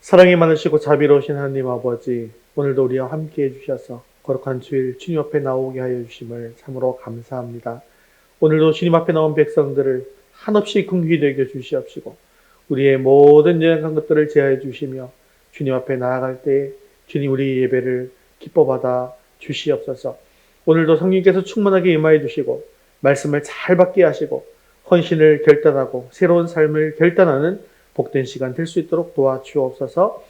사랑이 많으시고 자비로우신 하나님 아버지, 오늘도 우리와 함께 해주셔서 거룩한 주일 주님 앞에 나오게 하여 주심을 참으로 감사합니다. 오늘도 주님 앞에 나온 백성들을 한없이 긍휼히 여겨 주시옵시고 우리의 모든 연약한 것들을 제하여 주시며 주님 앞에 나아갈 때 주님 우리 예배를 기뻐 받아 주시옵소서. 오늘도 성령께서 충만하게 임하여 주시고 말씀을 잘 받게 하시고 헌신을 결단하고 새로운 삶을 결단하는 복된 시간 될 수 있도록 도와주옵소서.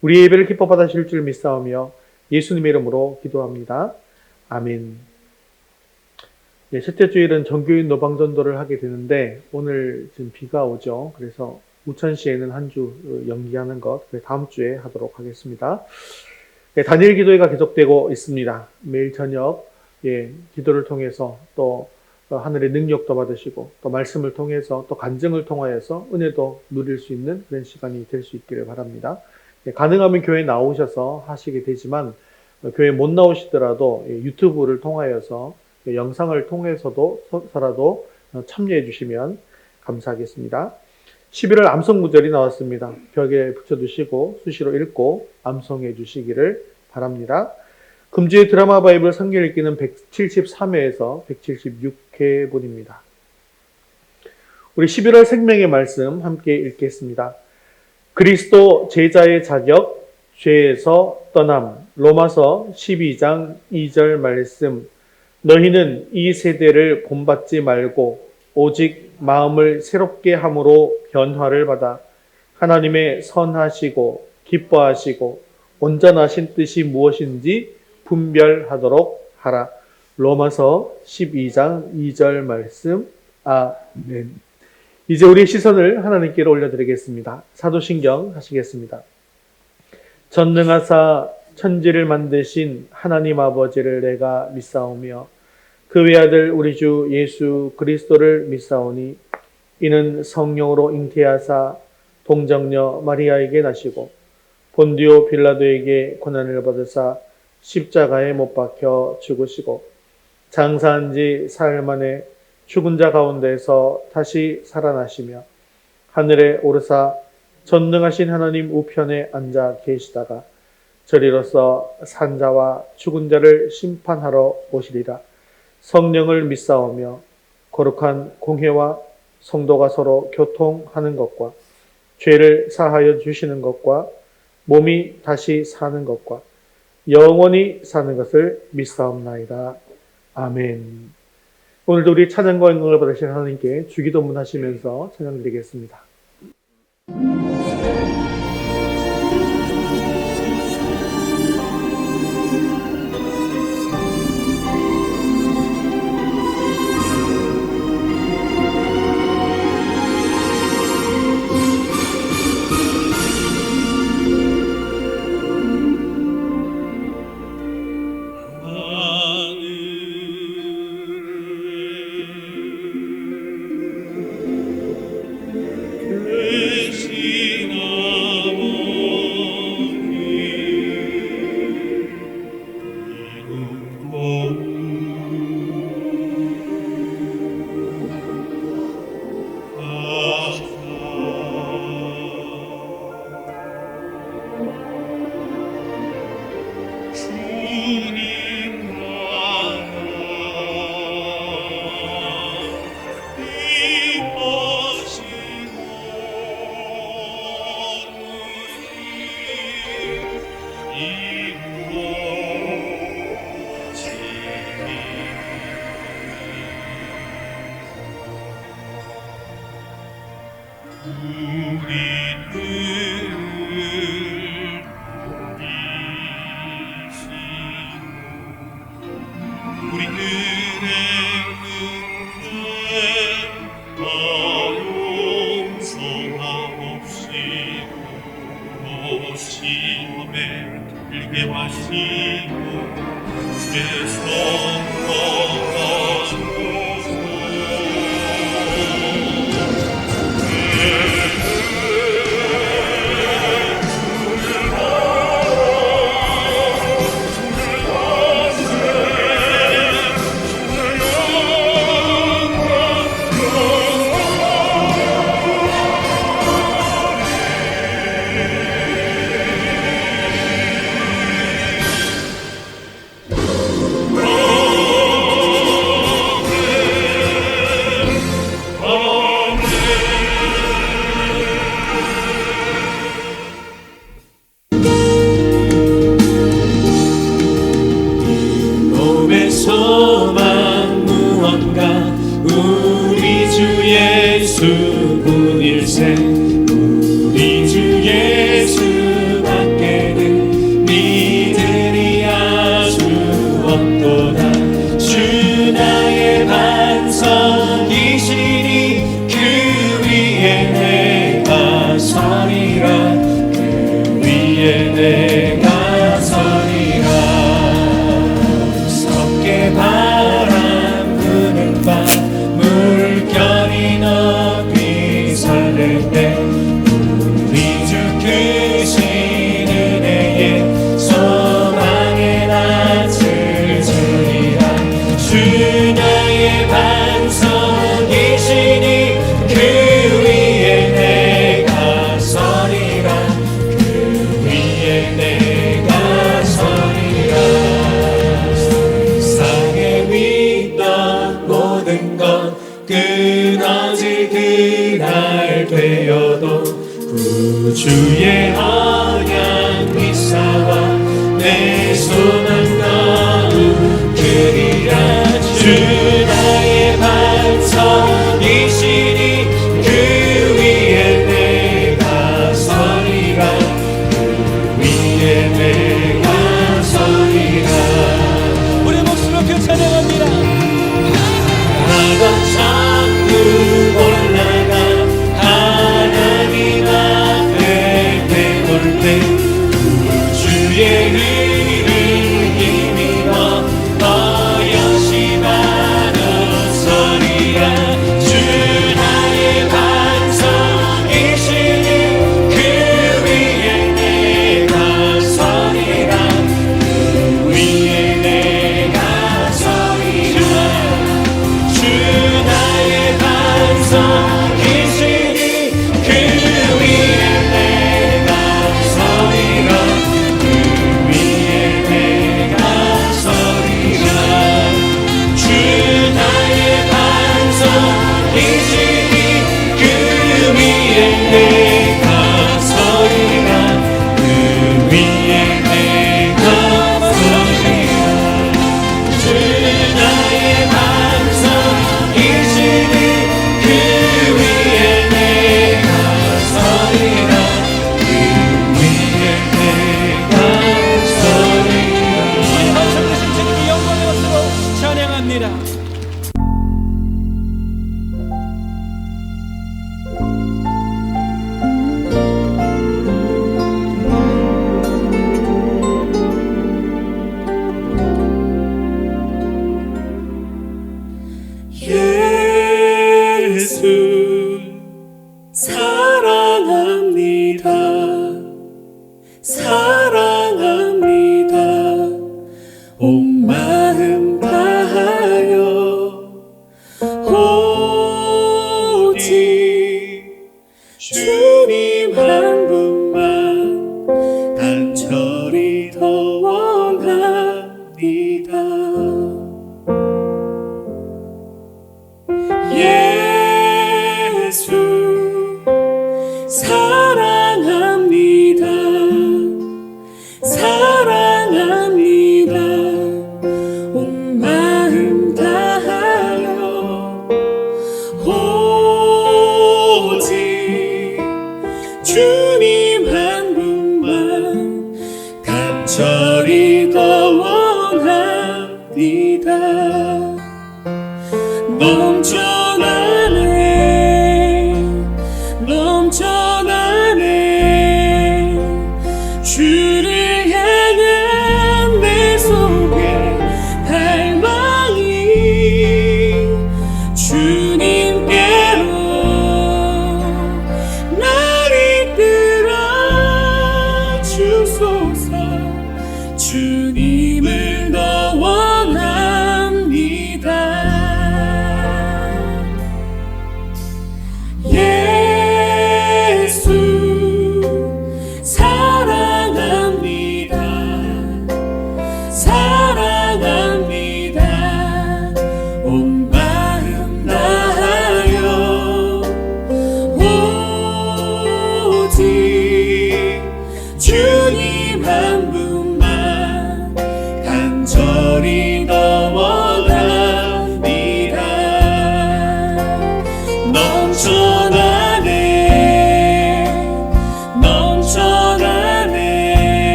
우리 예배를 기뻐 받아 주실 줄 믿사오며 예수님의 이름으로 기도합니다. 아멘. 네, 첫째 주일은 정교인 노방전도를 하게 되는데 오늘 지금 비가 오죠. 그래서 우천시에는 한 주 연기하는 것, 다음 주에 하도록 하겠습니다. 네, 단일 기도회가 계속되고 있습니다. 매일 저녁 기도를 통해서 또 하늘의 능력도 받으시고 또 말씀을 통해서 또 간증을 통하여서 은혜도 누릴 수 있는 그런 시간이 될 수 있기를 바랍니다. 가능하면 교회 나오셔서 하시게 되지만 교회 못 나오시더라도 유튜브를 통하여서 영상을 통해서라도 참여해 주시면 감사하겠습니다. 11월 암송구절이 나왔습니다. 벽에 붙여두시고 수시로 읽고 암송해 주시기를 바랍니다. 금주의 드라마 바이블 성경 읽기는 173회에서 176회분입니다. 우리 11월 생명의 말씀 함께 읽겠습니다. 그리스도 제자의 자격, 죄에서 떠남. 로마서 12장 2절 말씀. 너희는 이 세대를 본받지 말고 오직 마음을 새롭게 함으로 변화를 받아 하나님의 선하시고 기뻐하시고 온전하신 뜻이 무엇인지 분별하도록 하라. 로마서 12장 2절 말씀. 아멘. 이제 우리의 시선을 하나님께로 올려드리겠습니다. 사도신경 하시겠습니다. 전능하사 천지를 만드신 하나님 아버지를 내가 믿사오며 그 외아들 우리 주 예수 그리스도를 믿사오니 이는 성령으로 잉태하사 동정녀 마리아에게 나시고 본디오 빌라도에게 고난을 받으사 십자가에 못 박혀 죽으시고 장사한 지 사흘 만에 죽은 자 가운데서 다시 살아나시며 하늘에 오르사 전능하신 하나님 우편에 앉아 계시다가 저리로서 산자와 죽은 자를 심판하러 오시리라. 성령을 믿사오며 거룩한 공회와 성도가 서로 교통하는 것과 죄를 사하여 주시는 것과 몸이 다시 사는 것과 영원히 사는 것을 믿사옵나이다. 아멘. 오늘도 우리 찬양과 영광을 받으신 하나님께 주기도문 하시면서 찬양드리겠습니다. 내 언약 미사와 내 소망 너우리라. 주 나의 반석이시니 그 위에 내가 서리라. 그 위에 내가 서리라. 우리 목숨을 높여 찬양합니다. 나가 천국 올라가 하나님 앞에 내몰 때 주의 이름 힘입어 여시바로 서리라. 주 나의 반석이시니 그 위에 내가 서리라. 그 위에 내가 서리라. 주 나의 반석이시니 그 위에 내가 서리라. 그 위에 내가 서리라. 주 나의 반석이시니 그 위에 내가 서리라. 그 위에 내가 서리라. 주 나의 반석이시니 그 위에 내가 서리라. 그 위에 내가 서리라. 반석 되신 주님의 영광의 것으로 찬양합니다. 예수 사랑합니다. 사랑합니다. 온 마음 다하여 오직 주님 한 분만 간절히 더 원합니다. 예수 사랑합니다.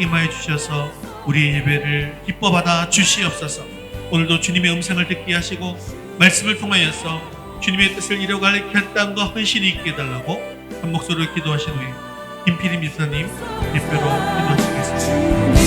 임하여 주셔서 우리의 예배를 기뻐 받아 주시옵소서. 오늘도 주님의 음성을 듣게 하시고 말씀을 통하여서 주님의 뜻을 이뤄갈 결단과 헌신이 있게 해달라고 한 목소리로 기도하신 후에 김필임 집사님 대표로 기도하시겠습니다.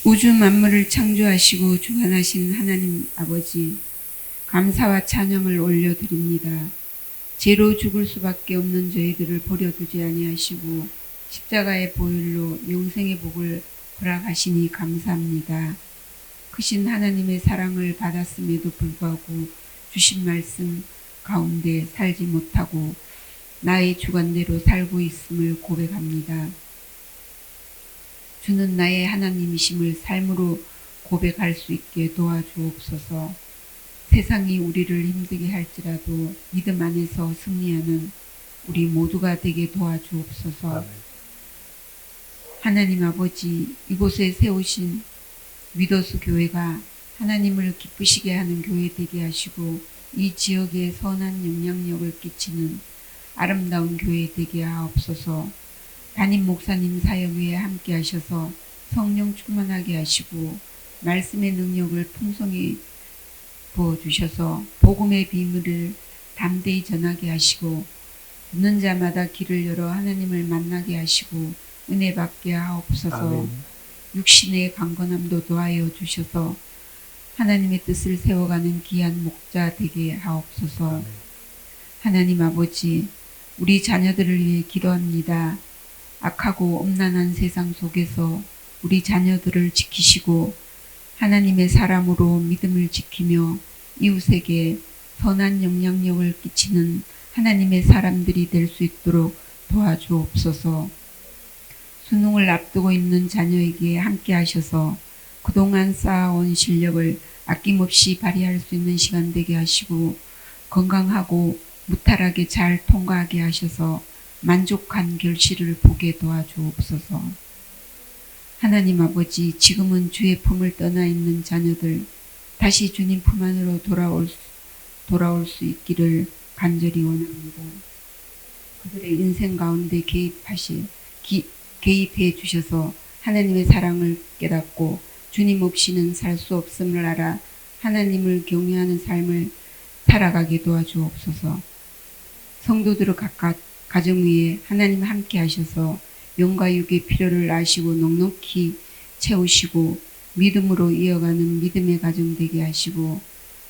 우주 만물을 창조하시고 주관하신 하나님 아버지, 감사와 찬양을 올려드립니다. 죄로 죽을 수밖에 없는 저희들을 버려두지 아니하시고 십자가의 보혈로 영생의 복을 허락하시니 감사합니다. 크신 하나님의 사랑을 받았음에도 불구하고 주신 말씀 가운데 살지 못하고 나의 주관대로 살고 있음을 고백합니다. 주는 나의 하나님이심을 삶으로 고백할 수 있게 도와주옵소서. 세상이 우리를 힘들게 할지라도 믿음 안에서 승리하는 우리 모두가 되게 도와주옵소서. 아멘. 하나님 아버지, 이곳에 세우신 위더스 교회가 하나님을 기쁘시게 하는 교회 되게 하시고 이 지역에 선한 영향력을 끼치는 아름다운 교회 되게 하옵소서. 담임 목사님 사역 위에 함께 하셔서 성령 충만하게 하시고 말씀의 능력을 풍성히 부어주셔서 복음의 비밀을 담대히 전하게 하시고 듣는 자마다 길을 열어 하나님을 만나게 하시고 은혜 받게 하옵소서. 아멘. 육신의 강건함도 더하여 주셔서 하나님의 뜻을 세워가는 귀한 목자 되게 하옵소서. 아멘. 하나님 아버지, 우리 자녀들을 위해 기도합니다. 악하고 엄난한 세상 속에서 우리 자녀들을 지키시고 하나님의 사람으로 믿음을 지키며 이웃에게 선한 영향력을 끼치는 하나님의 사람들이 될 수 있도록 도와주옵소서. 수능을 앞두고 있는 자녀에게 함께 하셔서 그동안 쌓아온 실력을 아낌없이 발휘할 수 있는 시간 되게 하시고 건강하고 무탈하게 잘 통과하게 하셔서 만족한 결실을 보게 도와주옵소서. 하나님 아버지, 지금은 주의 품을 떠나 있는 자녀들 다시 주님 품 안으로 돌아올 수 있기를 간절히 원합니다. 그들의 인생 가운데 개입해 주셔서 하나님의 사랑을 깨닫고 주님 없이는 살 수 없음을 알아 하나님을 경외하는 삶을 살아가게 도와주옵소서. 성도들을 각각 가정 위에 하나님 함께 하셔서 영과 육의 필요를 아시고 넉넉히 채우시고 믿음으로 이어가는 믿음의 가정 되게 하시고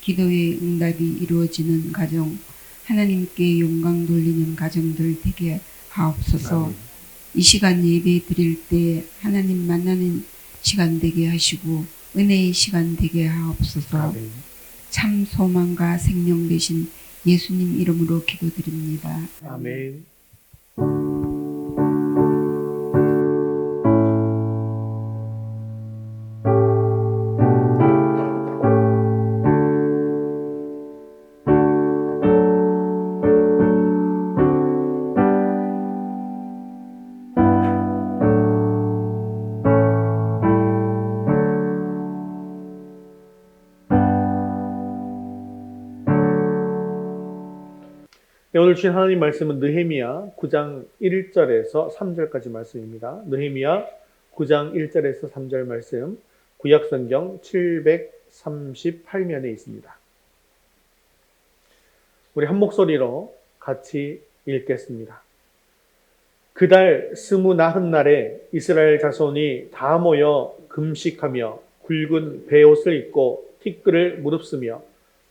기도의 응답이 이루어지는 가정, 하나님께 영광 돌리는 가정들 되게 하옵소서. 아멘. 이 시간 예배 드릴 때 하나님 만나는 시간 되게 하시고 은혜의 시간 되게 하옵소서. 아멘. 참 소망과 생명 되신 예수님 이름으로 기도드립니다. 아멘. 네, 오늘 주신 하나님 말씀은 느헤미야 9장 1절에서 3절까지 말씀입니다. 느헤미야 9장 1절에서 3절 말씀, 구약성경 738면에 있습니다. 우리 한 목소리로 같이 읽겠습니다. 그달 29날에 이스라엘 자손이 다 모여 금식하며 굵은 베옷을 입고 티끌을 무릅쓰며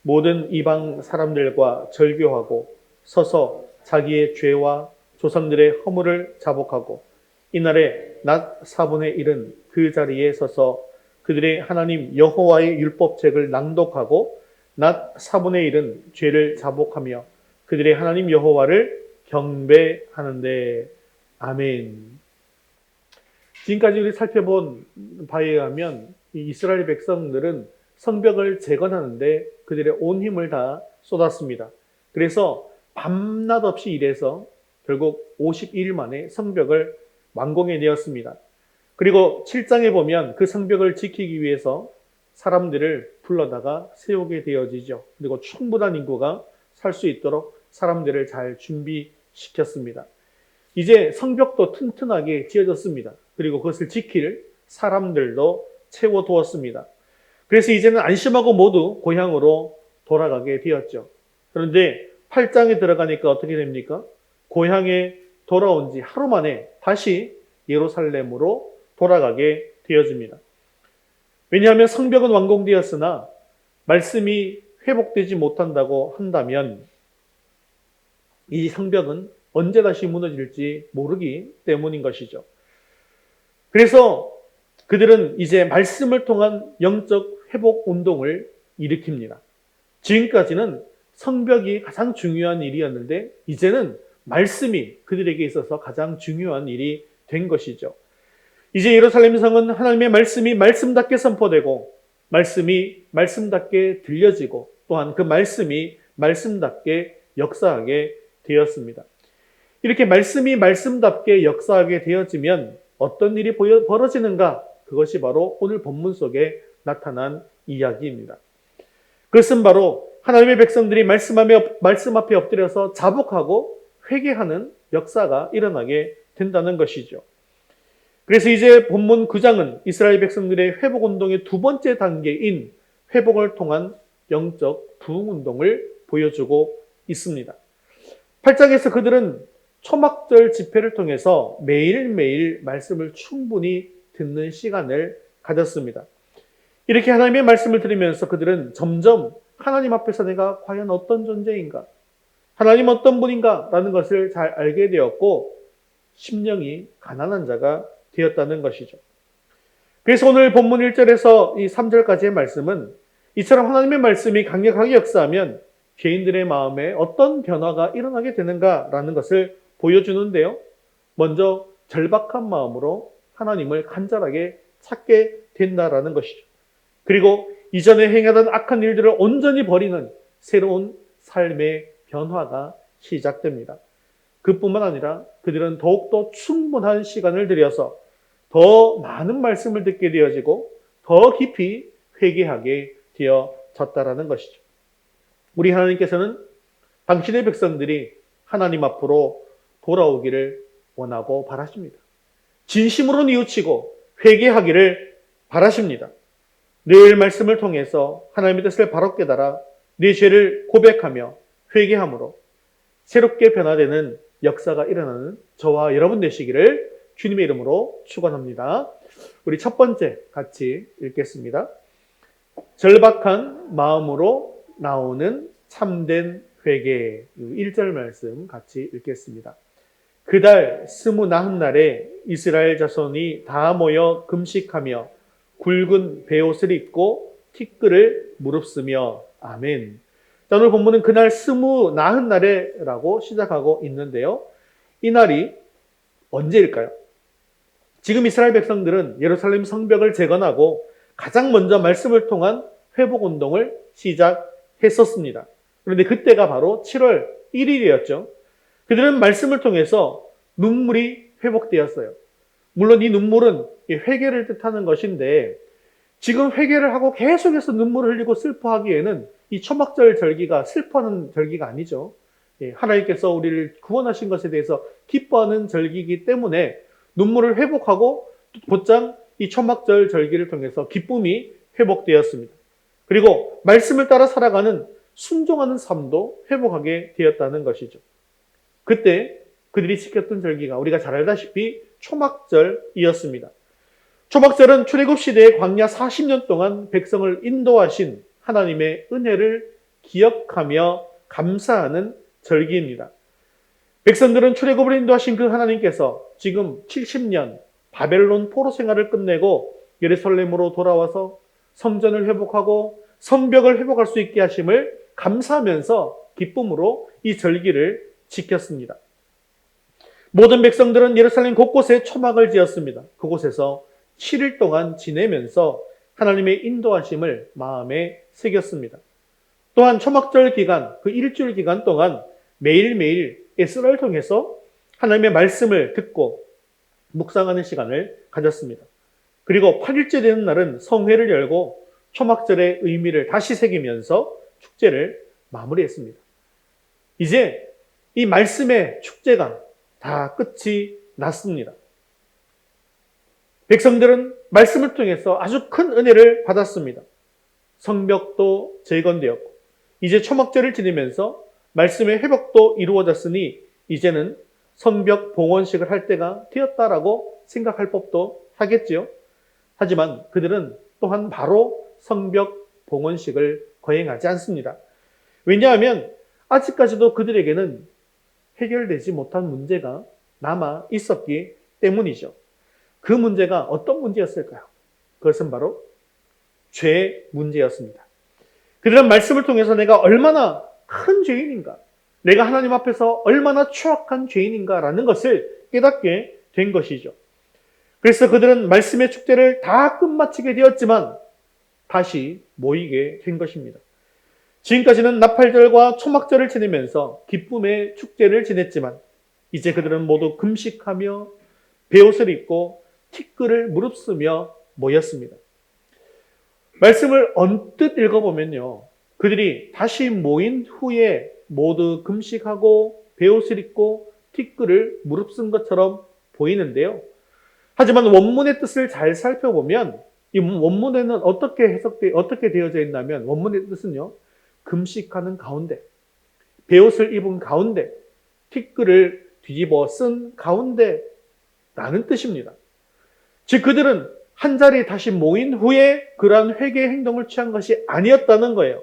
모든 이방 사람들과 절교하고 서서 자기의 죄와 조상들의 허물을 자복하고 이날에 낮 4분의 1은 그 자리에 서서 그들의 하나님 여호와의 율법책을 낭독하고 낮 4분의 1은 죄를 자복하며 그들의 하나님 여호와를 경배하는데. 아멘. 지금까지 우리 살펴본 바에 의하면 이 이스라엘 백성들은 성벽을 재건하는데 그들의 온 힘을 다 쏟았습니다. 그래서 밤낮 없이 일해서 결국 52일 만에 성벽을 완공해내었습니다. 그리고 7장에 보면 그 성벽을 지키기 위해서 사람들을 불러다가 세우게 되어지죠. 그리고 충분한 인구가 살 수 있도록 사람들을 잘 준비시켰습니다. 이제 성벽도 튼튼하게 지어졌습니다. 그리고 그것을 지킬 사람들도 채워두었습니다. 그래서 이제는 안심하고 모두 고향으로 돌아가게 되었죠. 그런데 8장에 들어가니까 어떻게 됩니까? 고향에 돌아온 지 하루 만에 다시 예루살렘으로 돌아가게 되어집니다. 왜냐하면 성벽은 완공되었으나 말씀이 회복되지 못한다고 한다면 이 성벽은 언제 다시 무너질지 모르기 때문인 것이죠. 그래서 그들은 이제 말씀을 통한 영적 회복 운동을 일으킵니다. 지금까지는 성벽이 가장 중요한 일이었는데 이제는 말씀이 그들에게 있어서 가장 중요한 일이 된 것이죠. 이제 예루살렘 성은 하나님의 말씀이 말씀답게 선포되고 말씀이 말씀답게 들려지고 또한 그 말씀이 말씀답게 역사하게 되었습니다. 이렇게 말씀이 말씀답게 역사하게 되어지면 어떤 일이 벌어지는가? 그것이 바로 오늘 본문 속에 나타난 이야기입니다. 그것은 바로 하나님의 백성들이 말씀 앞에 엎드려서 자복하고 회개하는 역사가 일어나게 된다는 것이죠. 그래서 이제 본문 9장은 이스라엘 백성들의 회복운동의 두 번째 단계인 회복을 통한 영적 부흥운동을 보여주고 있습니다. 8장에서 그들은 초막절 집회를 통해서 매일매일 말씀을 충분히 듣는 시간을 가졌습니다. 이렇게 하나님의 말씀을 들으면서 그들은 점점 하나님 앞에서 내가 과연 어떤 존재인가? 하나님 어떤 분인가? 라는 것을 잘 알게 되었고 심령이 가난한 자가 되었다는 것이죠. 그래서 오늘 본문 1절에서 이 3절까지의 말씀은 이처럼 하나님의 말씀이 강력하게 역사하면 개인들의 마음에 어떤 변화가 일어나게 되는가라는 것을 보여주는데요. 먼저 절박한 마음으로 하나님을 간절하게 찾게 된다라는 것이죠. 그리고 이전에 행하던 악한 일들을 온전히 버리는 새로운 삶의 변화가 시작됩니다. 그뿐만 아니라 그들은 더욱더 충분한 시간을 들여서 더 많은 말씀을 듣게 되어지고 더 깊이 회개하게 되어졌다라는 것이죠. 우리 하나님께서는 당신의 백성들이 하나님 앞으로 돌아오기를 원하고 바라십니다. 진심으로 뉘우치고 회개하기를 바라십니다. 늘 말씀을 통해서 하나님의 뜻을 바로 깨달아 내 죄를 고백하며 회개함으로 새롭게 변화되는 역사가 일어나는 저와 여러분 되시기를 주님의 이름으로 축원합니다. 우리 첫 번째 같이 읽겠습니다. 절박한 마음으로 나오는 참된 회개. 1절 말씀 같이 읽겠습니다. 그달 29날에 이스라엘 자손이 다 모여 금식하며 굵은 베옷을 입고 티끌을 무릅쓰며. 아멘. 자, 오늘 본문은 그날 29날에라고 시작하고 있는데요. 이 날이 언제일까요? 지금 이스라엘 백성들은 예루살렘 성벽을 재건하고 가장 먼저 말씀을 통한 회복운동을 시작했었습니다. 그런데 그때가 바로 7월 1일이었죠. 그들은 말씀을 통해서 눈물이 회복되었어요. 물론 이 눈물은 회개를 뜻하는 것인데 지금 회개를 하고 계속해서 눈물을 흘리고 슬퍼하기에는 이 초막절 절기가 슬퍼하는 절기가 아니죠. 하나님께서 우리를 구원하신 것에 대해서 기뻐하는 절기이기 때문에 눈물을 회복하고 곧장 이 초막절 절기를 통해서 기쁨이 회복되었습니다. 그리고 말씀을 따라 살아가는 순종하는 삶도 회복하게 되었다는 것이죠. 그때 그들이 지켰던 절기가 우리가 잘 알다시피 초막절이었습니다. 초막절은 출애굽 시대의 광야 40년 동안 백성을 인도하신 하나님의 은혜를 기억하며 감사하는 절기입니다. 백성들은 출애굽을 인도하신 그 하나님께서 지금 70년 바벨론 포로 생활을 끝내고 예루살렘으로 돌아와서 성전을 회복하고 성벽을 회복할 수 있게 하심을 감사하면서 기쁨으로 이 절기를 지켰습니다. 모든 백성들은 예루살렘 곳곳에 초막을 지었습니다. 그곳에서 7일 동안 지내면서 하나님의 인도하심을 마음에 새겼습니다. 또한 초막절 기간, 그 일주일 기간 동안 매일매일 에스라를 통해서 하나님의 말씀을 듣고 묵상하는 시간을 가졌습니다. 그리고 8일째 되는 날은 성회를 열고 초막절의 의미를 다시 새기면서 축제를 마무리했습니다. 이제 이 말씀의 축제가 다 끝이 났습니다. 백성들은 말씀을 통해서 아주 큰 은혜를 받았습니다. 성벽도 재건되었고 이제 초막절을 지내면서 말씀의 회복도 이루어졌으니 이제는 성벽 봉헌식을 할 때가 되었다라고 생각할 법도 하겠지요. 하지만 그들은 또한 바로 성벽 봉헌식을 거행하지 않습니다. 왜냐하면 아직까지도 그들에게는 해결되지 못한 문제가 남아 있었기 때문이죠. 그 문제가 어떤 문제였을까요? 그것은 바로 죄의 문제였습니다. 그들은 말씀을 통해서 내가 얼마나 큰 죄인인가, 내가 하나님 앞에서 얼마나 추악한 죄인인가라는 것을 깨닫게 된 것이죠. 그래서 그들은 말씀의 축제를 다 끝마치게 되었지만 다시 모이게 된 것입니다. 지금까지는 나팔절과 초막절을 지내면서 기쁨의 축제를 지냈지만 이제 그들은 모두 금식하며 베옷을 입고 티끌을 무릅쓰며 모였습니다. 말씀을 언뜻 읽어보면요, 그들이 다시 모인 후에 모두 금식하고 베옷을 입고 티끌을 무릅쓴 것처럼 보이는데요. 하지만 원문의 뜻을 잘 살펴보면 이 원문에는 어떻게 되어져 있냐면 원문의 뜻은요, 금식하는 가운데, 베옷을 입은 가운데, 티끌을 뒤집어 쓴 가운데라는 뜻입니다. 즉 그들은 한자리에 다시 모인 후에 그러한 회개의 행동을 취한 것이 아니었다는 거예요.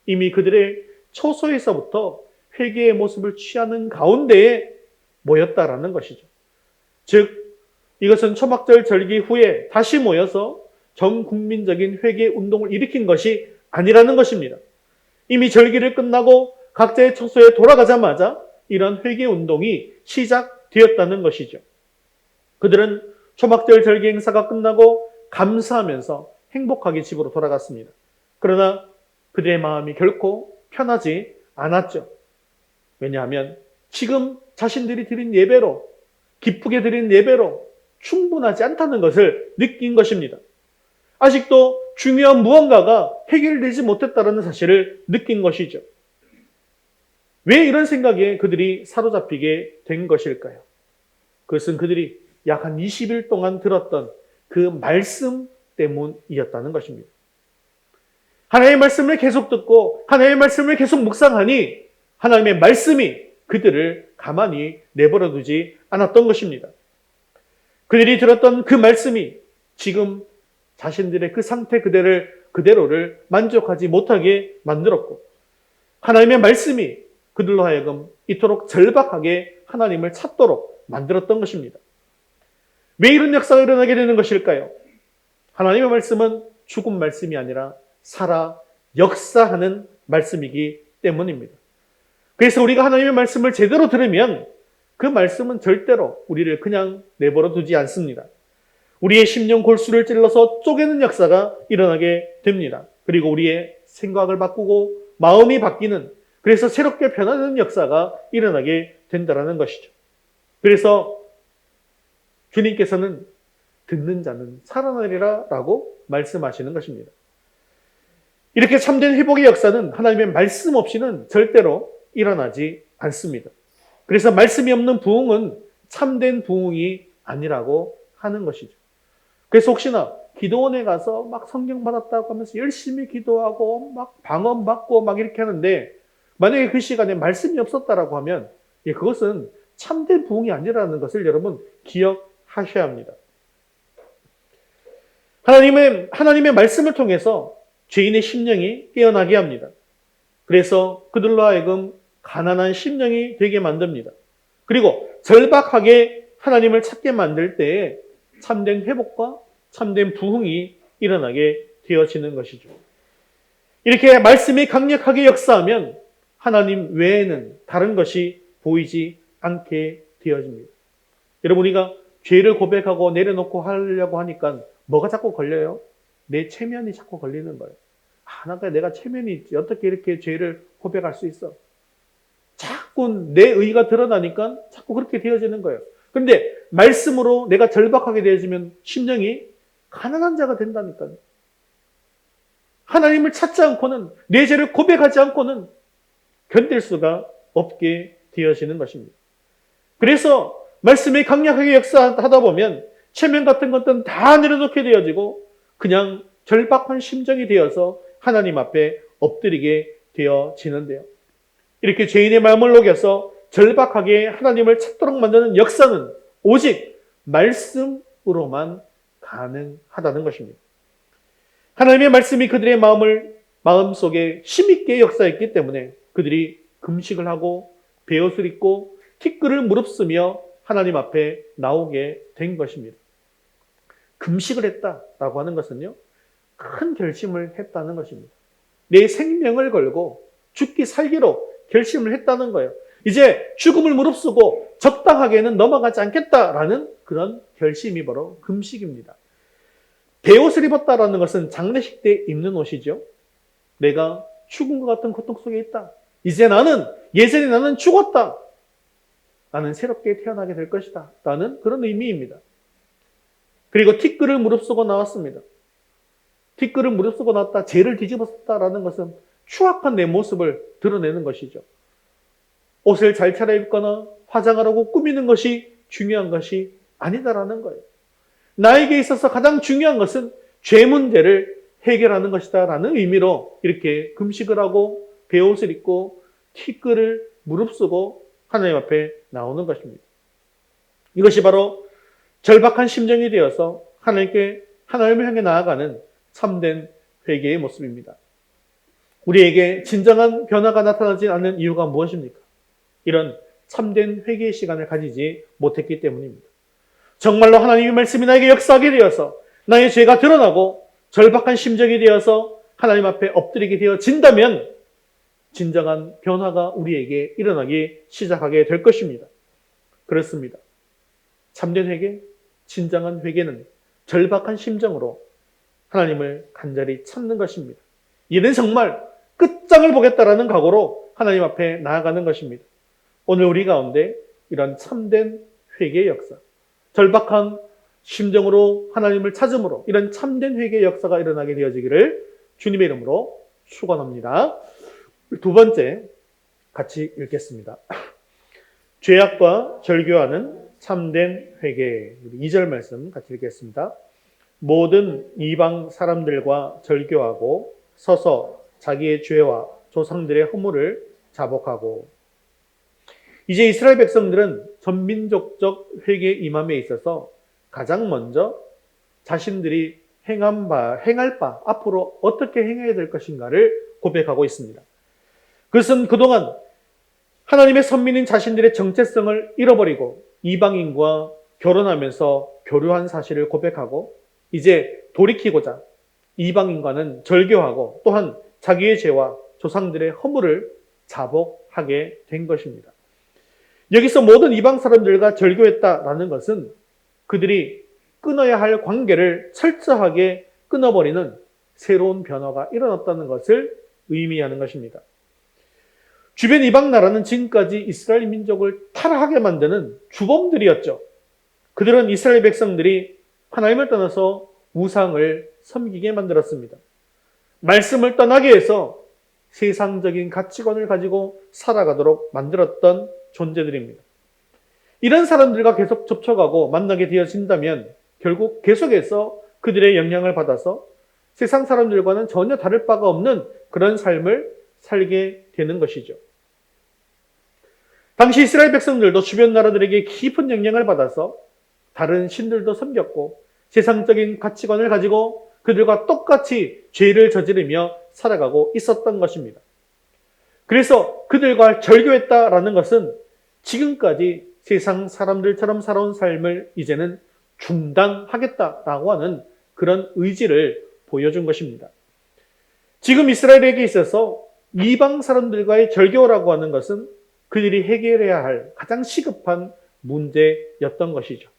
이미 그들의 초소에서부터 회개의 모습을 취하는 가운데에 모였다라는 것이죠. 즉 이것은 초막절 절기 후에 다시 모여서 전 국민적인 회개 운동을 일으킨 것이 아니라는 것입니다. 이미 절기를 끝나고 각자의 처소에 돌아가자마자 이런 회개 운동이 시작되었다는 것이죠. 그들은 초막절 절기 행사가 끝나고 감사하면서 행복하게 집으로 돌아갔습니다. 그러나 그들의 마음이 결코 편하지 않았죠. 왜냐하면 지금 자신들이 드린 예배로, 기쁘게 드린 예배로 충분하지 않다는 것을 느낀 것입니다. 아직도 중요한 무언가가 해결되지 못했다는 사실을 느낀 것이죠. 왜 이런 생각에 그들이 사로잡히게 된 것일까요? 그것은 그들이 약 한 20일 동안 들었던 그 말씀 때문이었다는 것입니다. 하나님의 말씀을 계속 듣고 하나님의 말씀을 계속 묵상하니 하나님의 말씀이 그들을 가만히 내버려 두지 않았던 것입니다. 그들이 들었던 그 말씀이 지금 자신들의 그 상태 그대로를 만족하지 못하게 만들었고 하나님의 말씀이 그들로 하여금 이토록 절박하게 하나님을 찾도록 만들었던 것입니다. 왜 이런 역사가 일어나게 되는 것일까요? 하나님의 말씀은 죽은 말씀이 아니라 살아 역사하는 말씀이기 때문입니다. 그래서 우리가 하나님의 말씀을 제대로 들으면 그 말씀은 절대로 우리를 그냥 내버려 두지 않습니다. 우리의 심령 골수를 찔러서 쪼개는 역사가 일어나게 됩니다. 그리고 우리의 생각을 바꾸고 마음이 바뀌는, 그래서 새롭게 변하는 역사가 일어나게 된다는 것이죠. 그래서 주님께서는 듣는 자는 살아나리라 라고 말씀하시는 것입니다. 이렇게 참된 회복의 역사는 하나님의 말씀 없이는 절대로 일어나지 않습니다. 그래서 말씀이 없는 부흥은 참된 부흥이 아니라고 하는 것이죠. 그래서 혹시나 기도원에 가서 막 성경 받았다고 하면서 열심히 기도하고 막 방언 받고 막 이렇게 하는데 만약에 그 시간에 말씀이 없었다라고 하면 그것은 참된 부흥이 아니라는 것을 여러분 기억하셔야 합니다. 하나님의 말씀을 통해서 죄인의 심령이 깨어나게 합니다. 그래서 그들로 하여금 가난한 심령이 되게 만듭니다. 그리고 절박하게 하나님을 찾게 만들 때에 참된 회복과 참된 부흥이 일어나게 되어지는 것이죠. 이렇게 말씀이 강력하게 역사하면 하나님 외에는 다른 것이 보이지 않게 되어집니다. 여러분, 우리가 죄를 고백하고 내려놓고 하려고 하니까 뭐가 자꾸 걸려요? 내 체면이 자꾸 걸리는 거예요. 내가 체면이 있지. 어떻게 이렇게 죄를 고백할 수 있어? 자꾸 내 의가 드러나니까 자꾸 그렇게 되어지는 거예요. 그런데 말씀으로 내가 절박하게 되어지면 심령이 가난한 자가 된다니까요. 하나님을 찾지 않고는, 내 죄를 고백하지 않고는 견딜 수가 없게 되어지는 것입니다. 그래서 말씀이 강력하게 역사하다 보면 체면 같은 것들은 다 내려놓게 되어지고 그냥 절박한 심정이 되어서 하나님 앞에 엎드리게 되어지는데요. 이렇게 죄인의 마음을 녹여서 절박하게 하나님을 찾도록 만드는 역사는 오직 말씀으로만 가능하다는 것입니다. 하나님의 말씀이 그들의 마음속에 힘있게 역사했기 때문에 그들이 금식을 하고 베옷을 입고 티끌을 무릅쓰며 하나님 앞에 나오게 된 것입니다. 금식을 했다라고 하는 것은요, 큰 결심을 했다는 것입니다. 내 생명을 걸고 죽기 살기로 결심을 했다는 거예요. 이제 죽음을 무릅쓰고 적당하게는 넘어가지 않겠다라는 그런 결심이 바로 금식입니다. 베옷을 입었다라는 것은 장례식 때 입는 옷이죠. 내가 죽은 것 같은 고통 속에 있다. 이제 예전에 나는 죽었다. 나는 새롭게 태어나게 될 것이다. 라는 그런 의미입니다. 그리고 티끌을 무릅쓰고 나왔습니다. 티끌을 무릅쓰고 나왔다, 죄를 뒤집었다라는 것은 추악한 내 모습을 드러내는 것이죠. 옷을 잘 차려입거나 화장을 하고 꾸미는 것이 중요한 것이 아니다라는 거예요. 나에게 있어서 가장 중요한 것은 죄 문제를 해결하는 것이다 라는 의미로 이렇게 금식을 하고 베옷을 입고 티끌을 무릅쓰고 하나님 앞에 나오는 것입니다. 이것이 바로 절박한 심정이 되어서 하나님을 향해 나아가는 참된 회개의 모습입니다. 우리에게 진정한 변화가 나타나지 않는 이유가 무엇입니까? 이런 참된 회개의 시간을 가지지 못했기 때문입니다. 정말로 하나님의 말씀이 나에게 역사하게 되어서 나의 죄가 드러나고 절박한 심정이 되어서 하나님 앞에 엎드리게 되어진다면 진정한 변화가 우리에게 일어나기 시작하게 될 것입니다. 그렇습니다. 참된 회개, 진정한 회개는 절박한 심정으로 하나님을 간절히 찾는 것입니다. 이는 정말 끝장을 보겠다라는 각오로 하나님 앞에 나아가는 것입니다. 오늘 우리 가운데 이런 참된 회개의 역사, 절박한 심정으로 하나님을 찾음으로 이런 참된 회개의 역사가 일어나게 되어지기를 주님의 이름으로 축원합니다. 두 번째 같이 읽겠습니다. 죄악과 절교하는 참된 회개. 2절 말씀 같이 읽겠습니다. 모든 이방 사람들과 절교하고 서서 자기의 죄와 조상들의 허물을 자복하고. 이제 이스라엘 백성들은 전민족적 회개 임함에 있어서 가장 먼저 자신들이 행할 바 앞으로 어떻게 행해야 될 것인가를 고백하고 있습니다. 그것은 그동안 하나님의 선민인 자신들의 정체성을 잃어버리고 이방인과 결혼하면서 교류한 사실을 고백하고 이제 돌이키고자 이방인과는 절교하고 또한 자기의 죄와 조상들의 허물을 자복하게 된 것입니다. 여기서 모든 이방 사람들과 절교했다라는 것은 그들이 끊어야 할 관계를 철저하게 끊어버리는 새로운 변화가 일어났다는 것을 의미하는 것입니다. 주변 이방 나라는 지금까지 이스라엘 민족을 타락하게 만드는 주범들이었죠. 그들은 이스라엘 백성들이 하나님을 떠나서 우상을 섬기게 만들었습니다. 말씀을 떠나게 해서 세상적인 가치관을 가지고 살아가도록 만들었던 존재들입니다. 이런 사람들과 계속 접촉하고 만나게 되어진다면 결국 계속해서 그들의 영향을 받아서 세상 사람들과는 전혀 다를 바가 없는 그런 삶을 살게 되는 것이죠. 당시 이스라엘 백성들도 주변 나라들에게 깊은 영향을 받아서 다른 신들도 섬겼고 세상적인 가치관을 가지고 그들과 똑같이 죄를 저지르며 살아가고 있었던 것입니다. 그래서 그들과 절교했다라는 것은 지금까지 세상 사람들처럼 살아온 삶을 이제는 중단하겠다라고 하는 그런 의지를 보여준 것입니다. 지금 이스라엘에게 있어서 이방 사람들과의 절교라고 하는 것은 그들이 해결해야 할 가장 시급한 문제였던 것이죠.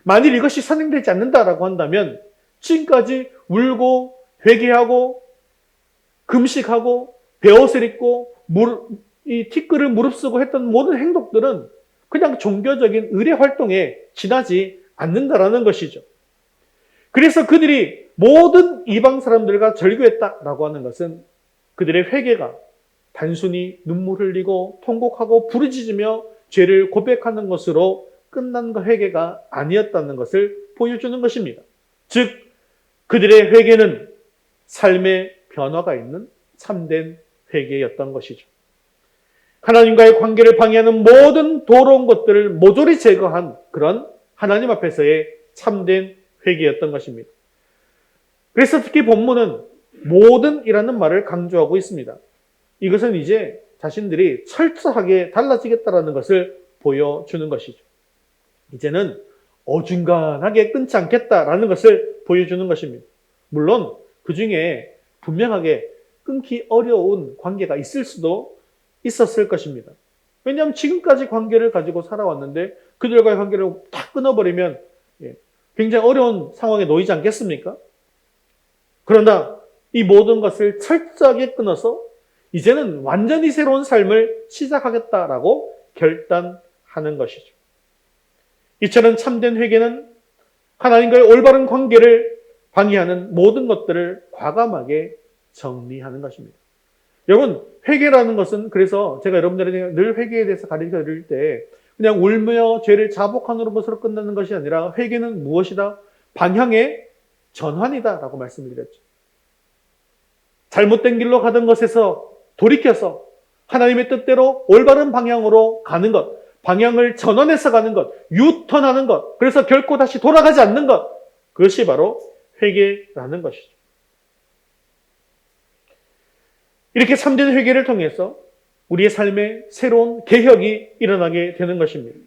만일 이것이 선행되지 않는다라고 한다면 지금까지 울고 회개하고 금식하고 베옷을 입고 이 티끌을 무릅쓰고 했던 모든 행동들은 그냥 종교적인 의례 활동에 지나지 않는다라는 것이죠. 그래서 그들이 모든 이방 사람들과 절교했다라고 하는 것은 그들의 회개가 단순히 눈물 흘리고 통곡하고 부르짖으며 죄를 고백하는 것으로 끝난 그 회개가 아니었다는 것을 보여주는 것입니다. 즉 그들의 회개는 삶의 변화가 있는 참된 회개였던 것이죠. 하나님과의 관계를 방해하는 모든 더러운 것들을 모조리 제거한 그런 하나님 앞에서의 참된 회개였던 것입니다. 그래서 특히 본문은 모든이라는 말을 강조하고 있습니다. 이것은 이제 자신들이 철저하게 달라지겠다라는 것을 보여주는 것이죠. 이제는 어중간하게 끊지 않겠다라는 것을 보여주는 것입니다. 물론 그 중에 분명하게 끊기 어려운 관계가 있을 수도 있었을 것입니다. 왜냐하면 지금까지 관계를 가지고 살아왔는데 그들과의 관계를 딱 끊어버리면 굉장히 어려운 상황에 놓이지 않겠습니까? 그러나 이 모든 것을 철저하게 끊어서 이제는 완전히 새로운 삶을 시작하겠다라고 결단하는 것이죠. 이처럼 참된 회개는 하나님과의 올바른 관계를 방해하는 모든 것들을 과감하게 정리하는 것입니다. 여러분, 회개라는 것은 그래서 제가 여러분들에게 늘 회개에 대해서 가르쳐 드릴 때 그냥 울며 죄를 자복하는 것으로 끝나는 것이 아니라 회개는 무엇이다? 방향의 전환이다라고 말씀을 드렸죠. 잘못된 길로 가던 것에서 돌이켜서 하나님의 뜻대로 올바른 방향으로 가는 것, 방향을 전환해서 가는 것, 유턴하는 것, 그래서 결코 다시 돌아가지 않는 것, 그것이 바로 회개라는 것이죠. 이렇게 참된 회개를 통해서 우리의 삶에 새로운 개혁이 일어나게 되는 것입니다.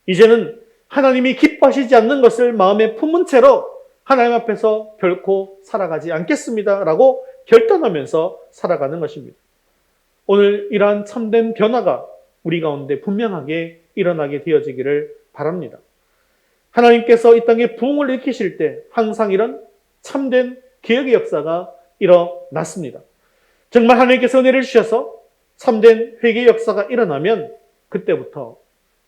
이제는 하나님이 기뻐하시지 않는 것을 마음에 품은 채로 하나님 앞에서 결코 살아가지 않겠습니다라고 결단하면서 살아가는 것입니다. 오늘 이러한 참된 변화가 우리 가운데 분명하게 일어나게 되어지기를 바랍니다. 하나님께서 이 땅에 부흥을 일으키실 때 항상 이런 참된 개혁의 역사가 일어났습니다. 정말 하나님께서 은혜를 주셔서 참된 회개의 역사가 일어나면 그때부터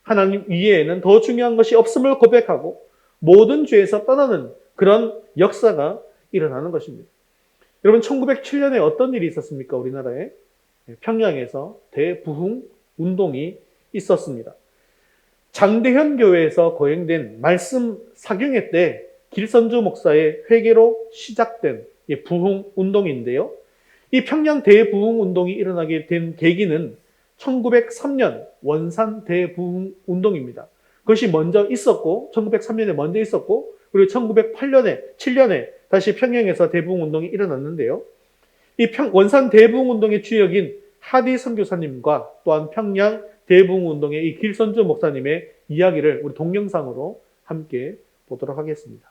하나님 이외에는 더 중요한 것이 없음을 고백하고 모든 죄에서 떠나는 그런 역사가 일어나는 것입니다. 여러분 1907년에 어떤 일이 있었습니까? 우리나라에 평양에서 대부흥 운동이 있었습니다. 장대현 교회에서 거행된 말씀 사경회 때 길선주 목사의 회개로 시작된 부흥 운동인데요. 이 평양 대부흥 운동이 일어나게 된 계기는 1903년 원산 대부흥 운동입니다. 그것이 먼저 있었고 1903년에 먼저 있었고 그리고 1908년에 7년에 다시 평양에서 대부흥 운동이 일어났는데요. 이 원산 대부흥 운동의 주역인 하디 선교사님과 또한 평양 대부흥 운동의 이 길선주 목사님의 이야기를 우리 동영상으로 함께 보도록 하겠습니다.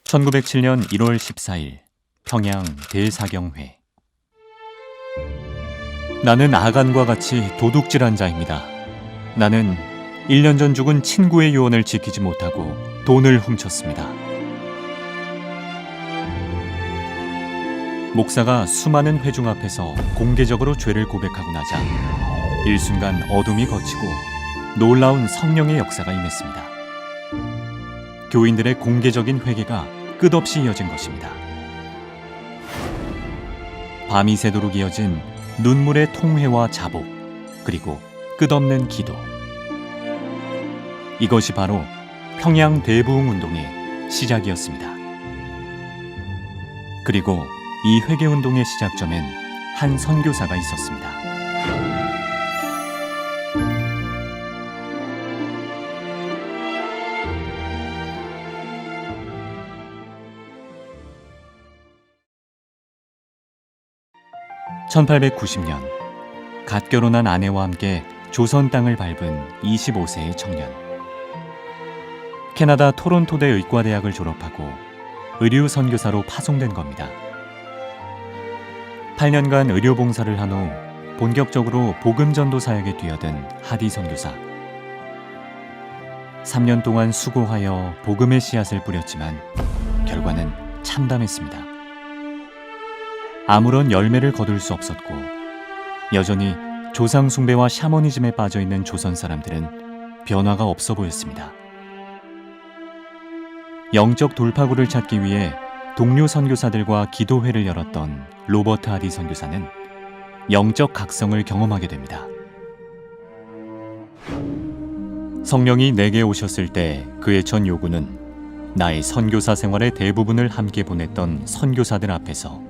1907년 1월 14일 평양 대사경회. 나는 아간과 같이 도둑질한 자입니다. 나는 1년 전 죽은 친구의 유언을 지키지 못하고 돈을 훔쳤습니다. 목사가 수많은 회중 앞에서 공개적으로 죄를 고백하고 나자 일순간 어둠이 걷히고 놀라운 성령의 역사가 임했습니다. 교인들의 공개적인 회개가 끝없이 이어진 것입니다. 밤이 새도록 이어진 눈물의 통회와 자복, 그리고 끝없는 기도. 이것이 바로 평양 대부흥 운동의 시작이었습니다. 그리고 이 회개 운동의 시작점엔 한 선교사가 있었습니다. (1890년) 갓 결혼한 아내와 함께 조선 땅을 밟은 25세의 청년. 캐나다 토론토대 의과대학을 졸업하고 의류 선교사로 파송된 겁니다. 8년간 의료봉사를 한 후 본격적으로 복음전도 사역에 뛰어든 하디 선교사. 3년 동안 수고하여 복음의 씨앗을 뿌렸지만 결과는 참담했습니다. 아무런 열매를 거둘 수 없었고 여전히 조상 숭배와 샤머니즘에 빠져있는 조선 사람들은 변화가 없어 보였습니다. 영적 돌파구를 찾기 위해 동료 선교사들과 기도회를 열었던 로버트 하디 선교사는 영적 각성을 경험하게 됩니다. 성령이 내게 오셨을 때 그의 첫 요구는 나의 선교사 생활의 대부분을 함께 보냈던 선교사들 앞에서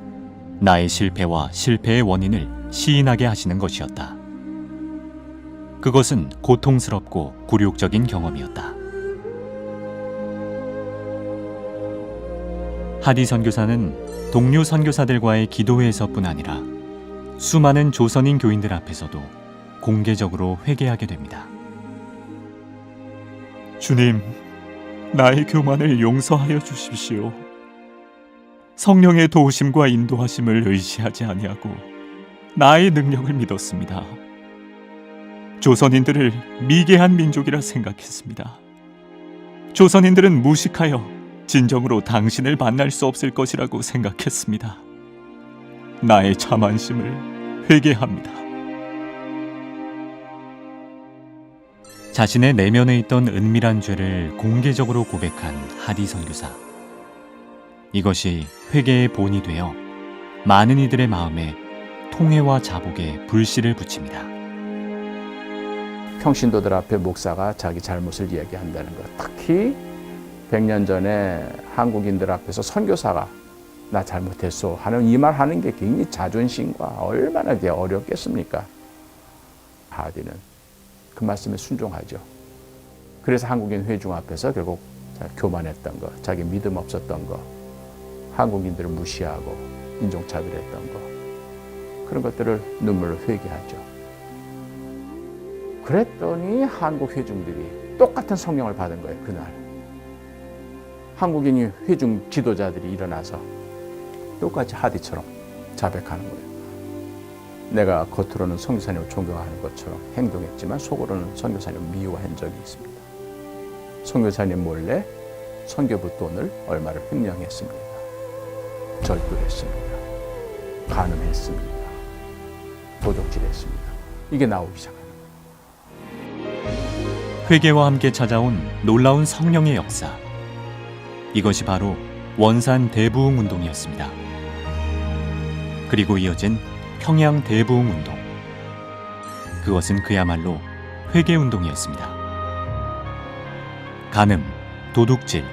나의 실패와 실패의 원인을 시인하게 하시는 것이었다. 그것은 고통스럽고 굴욕적인 경험이었다. 하디 선교사는 동료 선교사들과의 기도회에서뿐 아니라 수많은 조선인 교인들 앞에서도 공개적으로 회개하게 됩니다. 주님, 나의 교만을 용서하여 주십시오. 성령의 도우심과 인도하심을 의지하지 아니하고 나의 능력을 믿었습니다. 조선인들을 미개한 민족이라 생각했습니다. 조선인들은 무식하여 진정으로 당신을 만날 수 없을 것이라고 생각했습니다. 나의 자만심을 회개합니다. 자신의 내면에 있던 은밀한 죄를 공개적으로 고백한 하디 선교사. 이것이 회개의 본이 되어 많은 이들의 마음에 통회와 자복의 불씨를 붙입니다. 평신도들 앞에 목사가 자기 잘못을 이야기한다는 것, 특히 100년 전에 한국인들 앞에서 선교사가 나 잘못했어 하는 이 말 하는 게 굉장히 자존심과 얼마나 어렵겠습니까? 하디는 그 말씀에 순종하죠. 그래서 한국인 회중 앞에서 결국 교만했던 거, 자기 믿음 없었던 거, 한국인들을 무시하고 인종차별했던 거, 그런 것들을 눈물로 회개하죠. 그랬더니 한국 회중들이 똑같은 성령을 받은 거예요. 그날 한국인이 회중 지도자들이 일어나서 똑같이 하디처럼 자백하는 거예요. 내가 겉으로는 선교사님을 존경하는 것처럼 행동했지만 속으로는 선교사님을 미워한 적이 있습니다. 선교사님 몰래 선교부 돈을 얼마를 횡령했습니다. 절도했습니다. 간음했습니다. 도적질했습니다. 이게 나오기 시작합니다. 회개와 함께 찾아온 놀라운 성령의 역사. 이것이 바로 원산 대부흥 운동이었습니다. 그리고 이어진 평양 대부흥 운동. 그것은 그야말로 회개 운동이었습니다. 간음, 도둑질,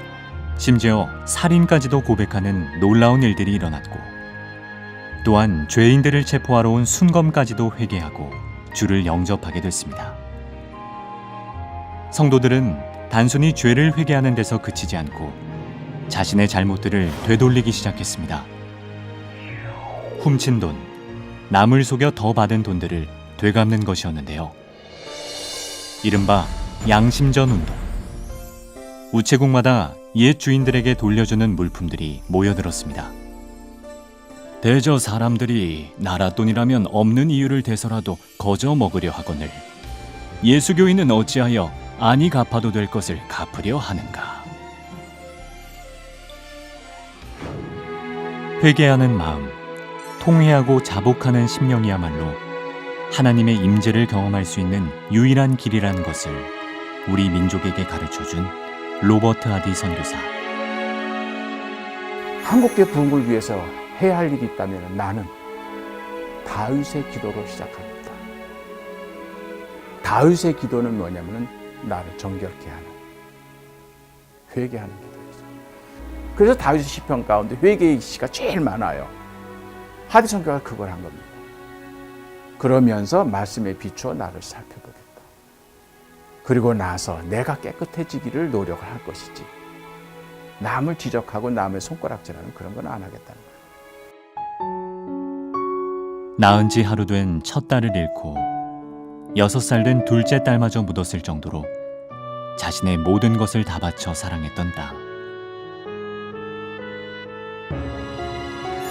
심지어 살인까지도 고백하는 놀라운 일들이 일어났고, 또한 죄인들을 체포하러 온 순검까지도 회개하고 주를 영접하게 됐습니다. 성도들은 단순히 죄를 회개하는 데서 그치지 않고 자신의 잘못들을 되돌리기 시작했습니다. 훔친 돈, 남을 속여 더 받은 돈들을 되갚는 것이었는데요. 이른바 양심전 운동. 우체국마다 옛 주인들에게 돌려주는 물품들이 모여들었습니다. 대저 사람들이 나라 돈이라면 없는 이유를 대서라도 거저 먹으려 하거늘 예수교인은 어찌하여 아니 갚아도 될 것을 갚으려 하는가. 회개하는 마음, 통회하고 자복하는 심령이야말로 하나님의 임재를 경험할 수 있는 유일한 길이라는 것을 우리 민족에게 가르쳐준 로버트 하디 선교사. 한국계 부흥을 위해서 해야 할 일이 있다면 나는 다윗의 기도로 시작합니다. 다윗의 기도는 뭐냐면 나를 정결케 하는, 회개하는 기도였어요. 그래서 다윗의 시편 가운데 회개의 시가 제일 많아요. 하디 선교가 그걸 한 겁니다. 그러면서 말씀에 비추어 나를 살펴보겠다. 그리고 나서 내가 깨끗해지기를 노력을 할 것이지, 남을 지적하고 남의 손가락질하는 그런 건 안 하겠다는 거예요. 낳은 지 하루 된 첫 딸을 잃고 6살 된 둘째 딸마저 묻었을 정도로 자신의 모든 것을 다 바쳐 사랑했던 딸.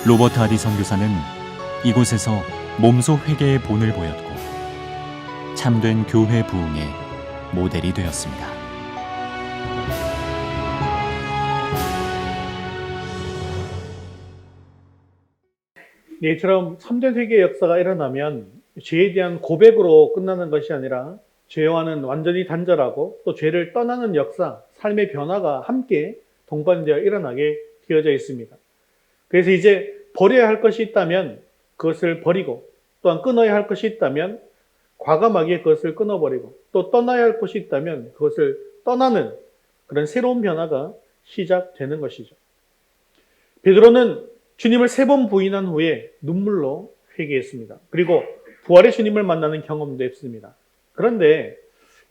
로버트 하디 선교사는 이곳에서 몸소 회개의 본을 보였고 참된 교회 부흥의 모델이 되었습니다. 네, 이처럼 참된 회개의 역사가 일어나면 죄에 대한 고백으로 끝나는 것이 아니라 죄와는 완전히 단절하고 또 죄를 떠나는 역사, 삶의 변화가 함께 동반되어 일어나게 되어져 있습니다. 그래서 이제 버려야 할 것이 있다면 그것을 버리고 또한 끊어야 할 것이 있다면 과감하게 그것을 끊어버리고 또 떠나야 할 것이 있다면 그것을 떠나는 그런 새로운 변화가 시작되는 것이죠. 베드로는 주님을 3번 부인한 후에 눈물로 회개했습니다. 그리고 부활의 주님을 만나는 경험도 했습니다. 그런데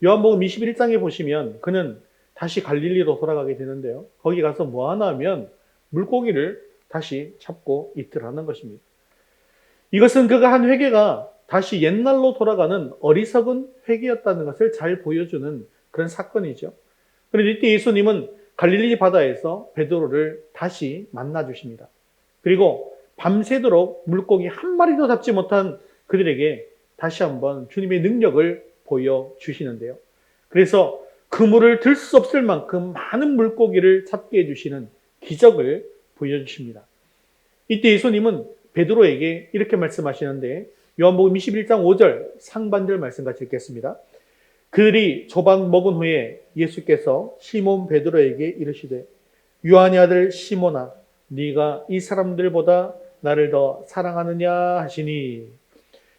요한복음 21장에 보시면 그는 다시 갈릴리로 돌아가게 되는데요. 거기 가서 뭐 하나 하면 물고기를 다시 잡고 이틀하는 것입니다. 이것은 그가 한 회개가 다시 옛날로 돌아가는 어리석은 회개였다는 것을 잘 보여주는 그런 사건이죠. 그런데 이때 예수님은 갈릴리 바다에서 베드로를 다시 만나 주십니다. 그리고 밤새도록 물고기 한 마리도 잡지 못한 그들에게 다시 한번 주님의 능력을 보여주시는데요. 그래서 그물을 들 수 없을 만큼 많은 물고기를 잡게 해주시는 기적을 보여주십니다. 이때 예수님은 베드로에게 이렇게 말씀하시는데 요한복음 21장 5절 상반절 말씀 같이 읽겠습니다. 그들이 조각 먹은 후에 예수께서 시몬 베드로에게 이르시되 요한의 아들 시몬아 네가 이 사람들보다 나를 더 사랑하느냐 하시니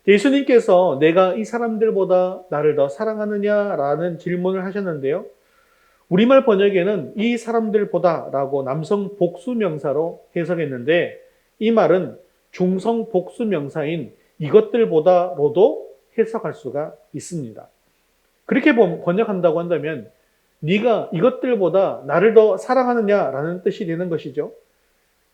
예수님께서 내가 이 사람들보다 나를 더 사랑하느냐라는 질문을 하셨는데요. 우리말 번역에는 이 사람들보다라고 남성 복수명사로 해석했는데 이 말은 중성 복수명사인 이것들보다로도 해석할 수가 있습니다. 그렇게 번역한다고 한다면 네가 이것들보다 나를 더 사랑하느냐라는 뜻이 되는 것이죠.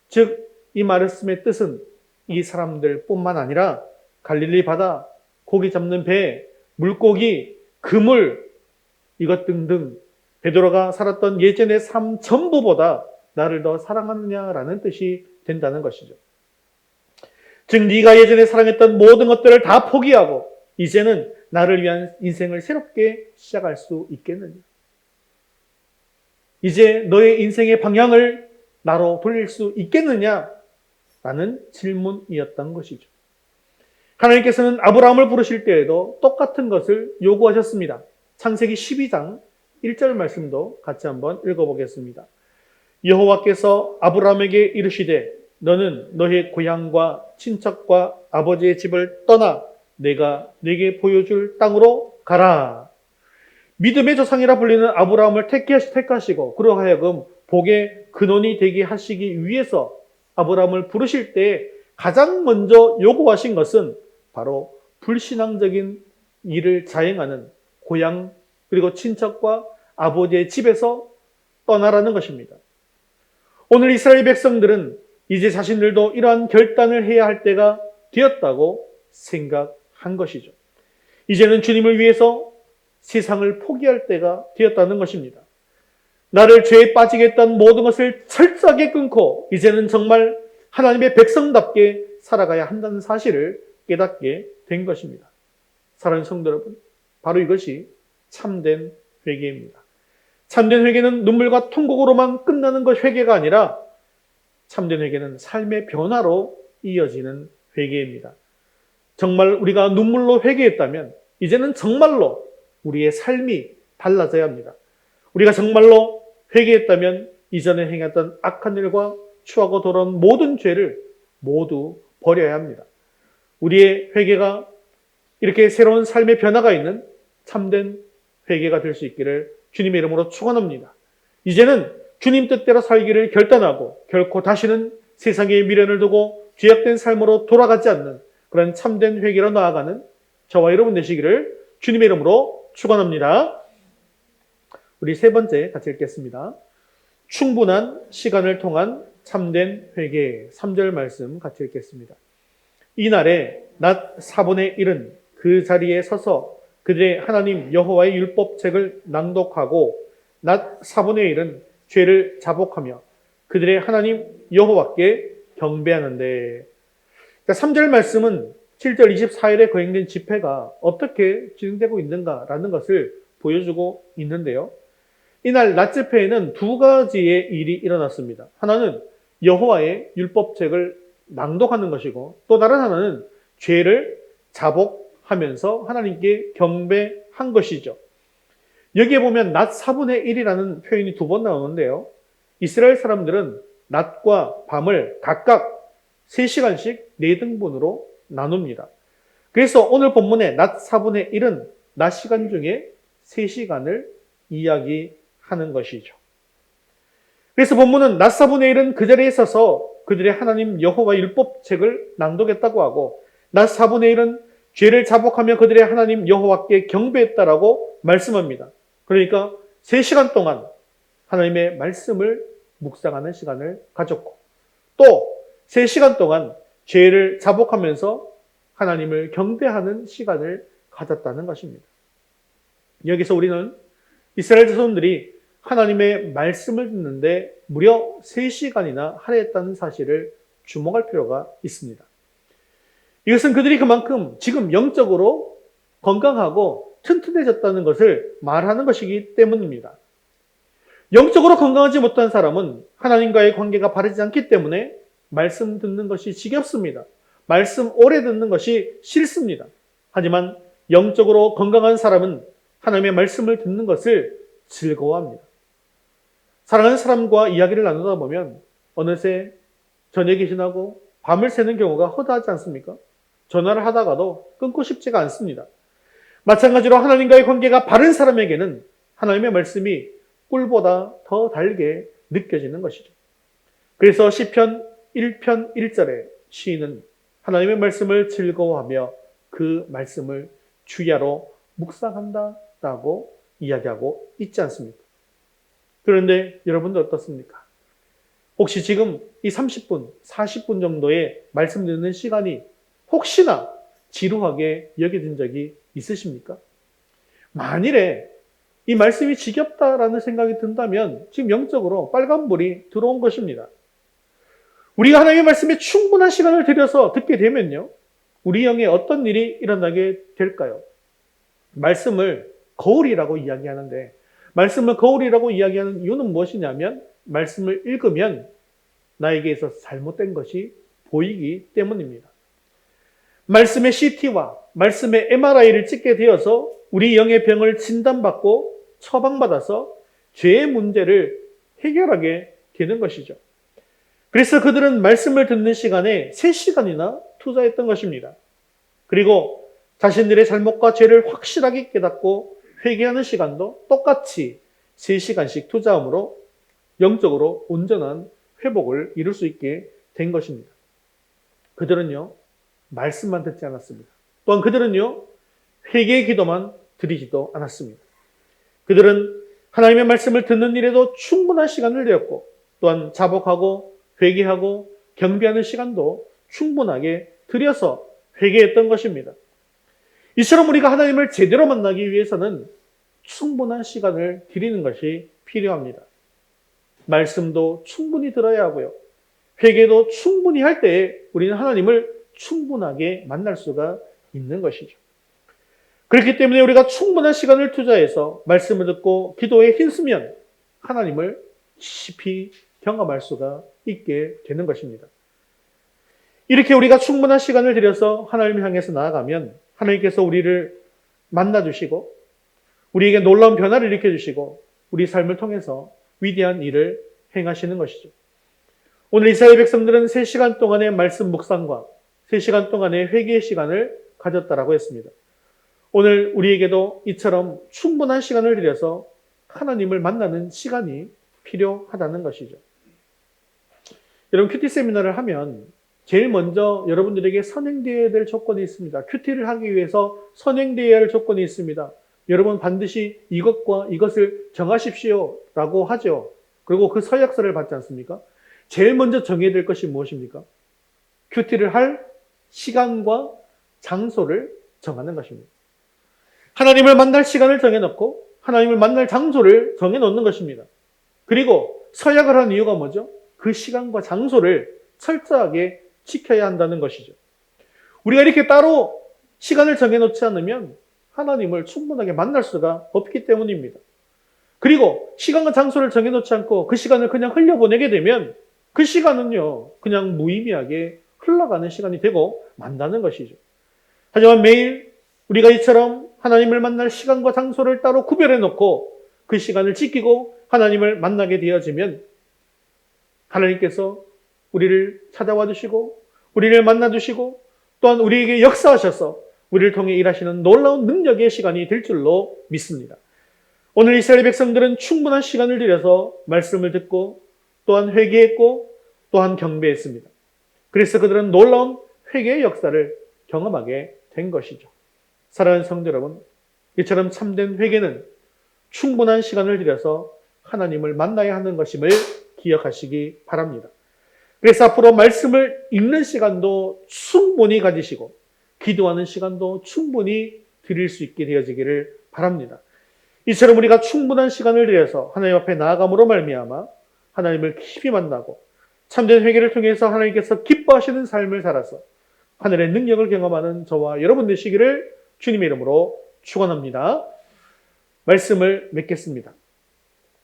즉, 이 말씀의 뜻은 이 사람들뿐만 아니라 갈릴리 바다, 고기 잡는 배, 물고기, 그물, 이것 등등 베드로가 살았던 예전의 삶 전부보다 나를 더 사랑하느냐라는 뜻이 된다는 것이죠. 즉 네가 예전에 사랑했던 모든 것들을 다 포기하고 이제는 나를 위한 인생을 새롭게 시작할 수 있겠느냐. 이제 너의 인생의 방향을 나로 돌릴 수 있겠느냐라는 질문이었던 것이죠. 하나님께서는 아브라함을 부르실 때에도 똑같은 것을 요구하셨습니다. 창세기 12장 1절 말씀도 같이 한번 읽어보겠습니다. 여호와께서 아브라함에게 이르시되 너는 너의 고향과 친척과 아버지의 집을 떠나 내가 네게 보여줄 땅으로 가라. 믿음의 조상이라 불리는 아브라함을 택하시고 그로 하여금 복의 근원이 되게 하시기 위해서 아브라함을 부르실 때 가장 먼저 요구하신 것은 바로 불신앙적인 일을 자행하는 고향 그리고 친척과 아버지의 집에서 떠나라는 것입니다. 오늘 이스라엘 백성들은 이제 자신들도 이러한 결단을 해야 할 때가 되었다고 생각한 것이죠. 이제는 주님을 위해서 세상을 포기할 때가 되었다는 것입니다. 나를 죄에 빠지게 했던 모든 것을 철저하게 끊고 이제는 정말 하나님의 백성답게 살아가야 한다는 사실을 깨닫게 된 것입니다. 사랑하는 성도 여러분, 바로 이것이 참된 회개입니다. 참된 회개는 눈물과 통곡으로만 끝나는 것 회개가 아니라 참된 회개는 삶의 변화로 이어지는 회개입니다. 정말 우리가 눈물로 회개했다면 이제는 정말로 우리의 삶이 달라져야 합니다. 우리가 정말로 회개했다면 이전에 행했던 악한 일과 추하고 돌아온 모든 죄를 모두 버려야 합니다. 우리의 회개가 이렇게 새로운 삶의 변화가 있는 참된 회개가 될 수 있기를 주님의 이름으로 축원합니다. 이제는 주님 뜻대로 살기를 결단하고 결코 다시는 세상의 미련을 두고 죄악된 삶으로 돌아가지 않는 그런 참된 회개로 나아가는 저와 여러분 되시기를 주님의 이름으로 축원합니다. 우리 세 번째 같이 읽겠습니다. 충분한 시간을 통한 참된 회개 3절 말씀 같이 읽겠습니다. 이날에 낮 4분의 1은 그 자리에 서서 그들의 하나님 여호와의 율법책을 낭독하고 낮 4분의 1은 죄를 자복하며 그들의 하나님 여호와께 경배하는데 3절 말씀은 7절 24일에 거행된 집회가 어떻게 진행되고 있는가라는 것을 보여주고 있는데요. 이날 낮 집회에는 두 가지의 일이 일어났습니다. 하나는 여호와의 율법책을 낭독하는 것이고 또 다른 하나는 죄를 자복하면서 하나님께 경배한 것이죠. 여기에 보면 낮 4분의 1이라는 표현이 두 번 나오는데요. 이스라엘 사람들은 낮과 밤을 각각 3시간씩 4등분으로 나눕니다. 그래서 오늘 본문의 낮 4분의 1은 낮 시간 중에 3시간을 이야기하는 것이죠. 그래서 본문은 낮 4분의 1은 그 자리에 서서 그들의 하나님 여호와 율법책을 낭독했다고 하고 낮 4분의 1은 죄를 자복하며 그들의 하나님 여호와께 경배했다라고 말씀합니다. 그러니까 3시간 동안 하나님의 말씀을 묵상하는 시간을 가졌고 또 3시간 동안 죄를 자복하면서 하나님을 경배하는 시간을 가졌다는 것입니다. 여기서 우리는 이스라엘 자손들이 하나님의 말씀을 듣는데 무려 3시간이나 할애했다는 사실을 주목할 필요가 있습니다. 이것은 그들이 그만큼 지금 영적으로 건강하고 튼튼해졌다는 것을 말하는 것이기 때문입니다. 영적으로 건강하지 못한 사람은 하나님과의 관계가 바르지 않기 때문에 말씀 듣는 것이 지겹습니다. 말씀 오래 듣는 것이 싫습니다. 하지만 영적으로 건강한 사람은 하나님의 말씀을 듣는 것을 즐거워합니다. 사랑하는 사람과 이야기를 나누다 보면 어느새 저녁이 지나고 밤을 새는 경우가 허다하지 않습니까? 전화를 하다가도 끊고 싶지가 않습니다. 마찬가지로 하나님과의 관계가 바른 사람에게는 하나님의 말씀이 꿀보다 더 달게 느껴지는 것이죠. 그래서 시편 1편 1절에 시인은 하나님의 말씀을 즐거워하며 그 말씀을 주야로 묵상한다라고 이야기하고 있지 않습니까? 그런데 여러분들 어떻습니까? 혹시 지금 이 30분, 40분 정도의 말씀 듣는 시간이 혹시나 지루하게 여겨진 적이 있으십니까? 만일에 이 말씀이 지겹다라는 생각이 든다면 지금 영적으로 빨간불이 들어온 것입니다. 우리가 하나님의 말씀에 충분한 시간을 들여서 듣게 되면요. 우리 영에 어떤 일이 일어나게 될까요? 말씀을 거울이라고 이야기하는데 말씀을 거울이라고 이야기하는 이유는 무엇이냐면 말씀을 읽으면 나에게 있어서 잘못된 것이 보이기 때문입니다. 말씀의 CT와 말씀의 MRI를 찍게 되어서 우리 영의 병을 진단받고 처방받아서 죄의 문제를 해결하게 되는 것이죠. 그래서 그들은 말씀을 듣는 시간에 3시간이나 투자했던 것입니다. 그리고 자신들의 잘못과 죄를 확실하게 깨닫고 회개하는 시간도 똑같이 3시간씩 투자함으로 영적으로 온전한 회복을 이룰 수 있게 된 것입니다. 그들은요, 말씀만 듣지 않았습니다. 또한 그들은요, 회개의 기도만 드리지도 않았습니다. 그들은 하나님의 말씀을 듣는 일에도 충분한 시간을 내었고 또한 자복하고 회개하고 경배하는 시간도 충분하게 들여서 회개했던 것입니다. 이처럼 우리가 하나님을 제대로 만나기 위해서는 충분한 시간을 드리는 것이 필요합니다. 말씀도 충분히 들어야 하고요. 회개도 충분히 할 때에 우리는 하나님을 충분하게 만날 수가 있는 것이죠. 그렇기 때문에 우리가 충분한 시간을 투자해서 말씀을 듣고 기도에 힘쓰면 하나님을 깊이 경험할 수가 있게 되는 것입니다. 이렇게 우리가 충분한 시간을 들여서 하나님을 향해서 나아가면 하나님께서 우리를 만나주시고 우리에게 놀라운 변화를 일으켜주시고 우리 삶을 통해서 위대한 일을 행하시는 것이죠. 오늘 이스라엘 백성들은 3시간 동안의 말씀 묵상과 3시간 동안의 회개의 시간을 가졌다라고 했습니다. 오늘 우리에게도 이처럼 충분한 시간을 들여서 하나님을 만나는 시간이 필요하다는 것이죠. 여러분 큐티 세미나를 하면 제일 먼저 여러분들에게 선행되어야 될 조건이 있습니다. 큐티를 하기 위해서 선행되어야 할 조건이 있습니다. 여러분 반드시 이것과 이것을 정하십시오 라고 하죠. 그리고 그 서약서를 받지 않습니까? 제일 먼저 정해야 될 것이 무엇입니까? 큐티를 할 시간과 장소를 정하는 것입니다. 하나님을 만날 시간을 정해놓고 하나님을 만날 장소를 정해놓는 것입니다. 그리고 서약을 한 이유가 뭐죠? 그 시간과 장소를 철저하게 지켜야 한다는 것이죠. 우리가 이렇게 따로 시간을 정해놓지 않으면 하나님을 충분하게 만날 수가 없기 때문입니다. 그리고 시간과 장소를 정해놓지 않고 그 시간을 그냥 흘려보내게 되면 그 시간은요, 그냥 무의미하게 흘러가는 시간이 되고 만다는 것이죠. 하지만 매일 우리가 이처럼 하나님을 만날 시간과 장소를 따로 구별해놓고 그 시간을 지키고 하나님을 만나게 되어지면 하나님께서 우리를 찾아와 주시고 우리를 만나 주시고 또한 우리에게 역사하셔서 우리를 통해 일하시는 놀라운 능력의 시간이 될 줄로 믿습니다. 오늘 이스라엘 백성들은 충분한 시간을 들여서 말씀을 듣고 또한 회개했고 또한 경배했습니다. 그래서 그들은 놀라운 회개의 역사를 경험하게 된 것이죠. 사랑하는 성도 여러분, 이처럼 참된 회개는 충분한 시간을 들여서 하나님을 만나야 하는 것임을 기억하시기 바랍니다. 그래서 앞으로 말씀을 읽는 시간도 충분히 가지시고 기도하는 시간도 충분히 드릴 수 있게 되어지기를 바랍니다. 이처럼 우리가 충분한 시간을 들여서 하나님 앞에 나아감으로 말미암아 하나님을 깊이 만나고 참된 회개를 통해서 하나님께서 기뻐하시는 삶을 살아서 하늘의 능력을 경험하는 저와 여러분 되시기를 주님의 이름으로 축원합니다. 말씀을 맺겠습니다.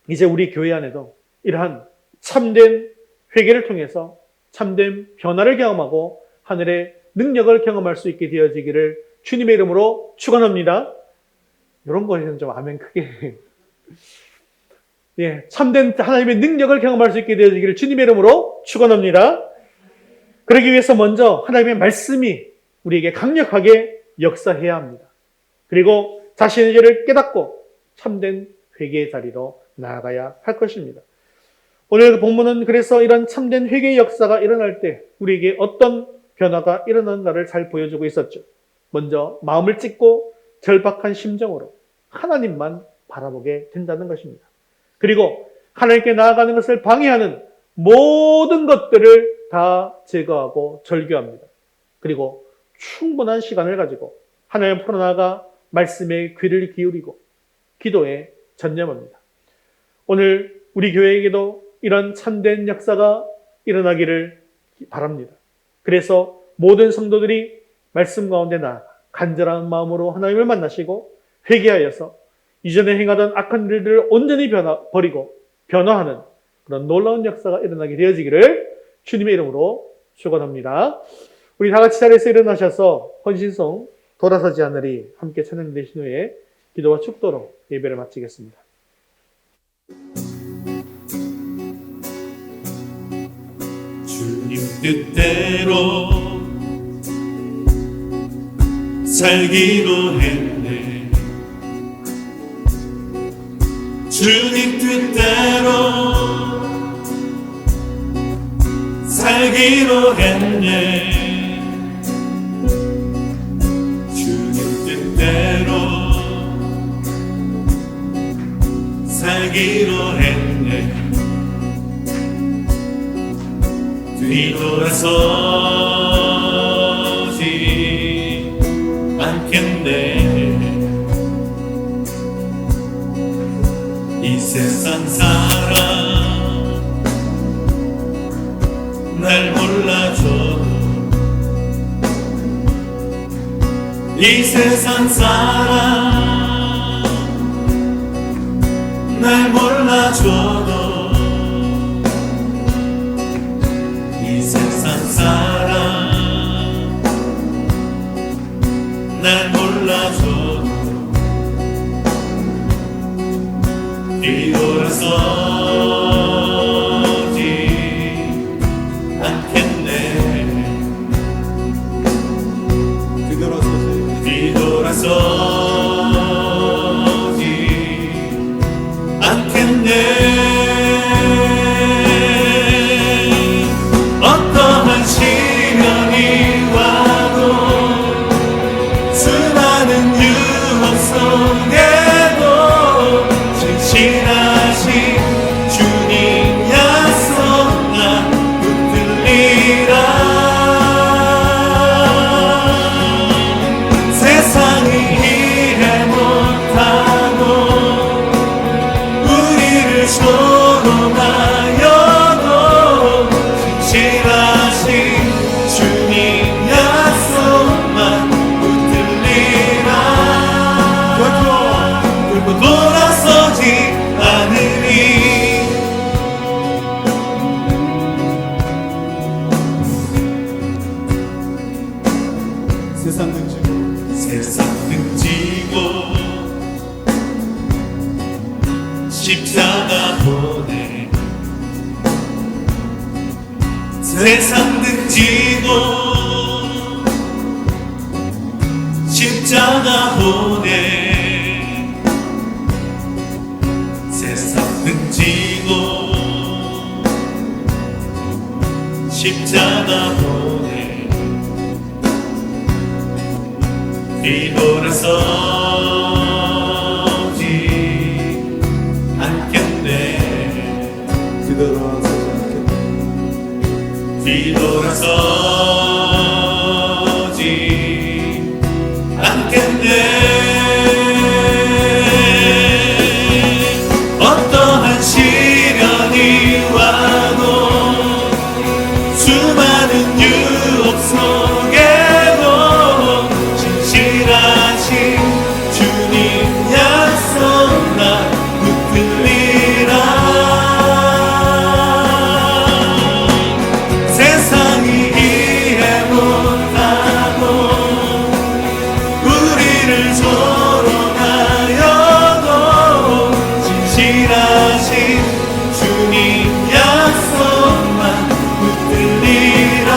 이제 우리 교회 안에도 이러한 참된 회개를 통해서 참된 변화를 경험하고 하늘의 능력을 경험할 수 있게 되어지기를 주님의 이름으로 축원합니다. 이런 거에는 좀 아멘 크게. 예, 참된 하나님의 능력을 경험할 수 있게 되어지기를 주님의 이름으로 축원합니다. 그러기 위해서 먼저 하나님의 말씀이 우리에게 강력하게 역사해야 합니다. 그리고 자신의 죄를 깨닫고 참된 회개의 자리로 나아가야 할 것입니다. 오늘 본문은 그래서 이런 참된 회개의 역사가 일어날 때 우리에게 어떤 변화가 일어나는가를 잘 보여주고 있었죠. 먼저 마음을 찢고 절박한 심정으로 하나님만 바라보게 된다는 것입니다. 그리고 하나님께 나아가는 것을 방해하는 모든 것들을 다 제거하고 절교합니다. 그리고 충분한 시간을 가지고 하나님 앞으로 나아가 말씀에 귀를 기울이고 기도에 전념합니다. 오늘 우리 교회에게도 이런 참된 역사가 일어나기를 바랍니다. 그래서 모든 성도들이 말씀 가운데 나아가 간절한 마음으로 하나님을 만나시고 회개하여서 이전에 행하던 악한 일들을 온전히 버리고 변화하는 그런 놀라운 역사가 일어나게 되어지기를 주님의 이름으로 축원합니다. 우리 다 같이 자리에서 일어나셔서 헌신송 돌아서지 않으리 함께 찬양 되신 후에 기도와 축도로 예배를 마치겠습니다. 주님 뜻대로 살기로 했네. 주님 뜻대로 살기로 했네. 주님 뜻대로 살기로 했네. 뒤돌아서지 않겠네. 이 세상 사람 날 몰라줘도 이 세상 사람 날 몰라줘도 이 세상 사람 날 몰라줘도 뒤돌아서지 않겠네. 뒤돌아서지 않겠네. 어떠한 시련이 와도 수많은 유혹 속에도 진실하신 십자가 보내 세상 등지고 십자가 보내 세상 등지고 십자가 보내 뒤돌아서지 않겠네 뒤돌아서지 않겠네 어떠한 시련이 와도 수많은 유혹 속에도 진실하신 주님 약속 나 붙들리라 세상이 이해 못하고 우리를 조롱하여도 진실하신 주님 약속만 붙들리라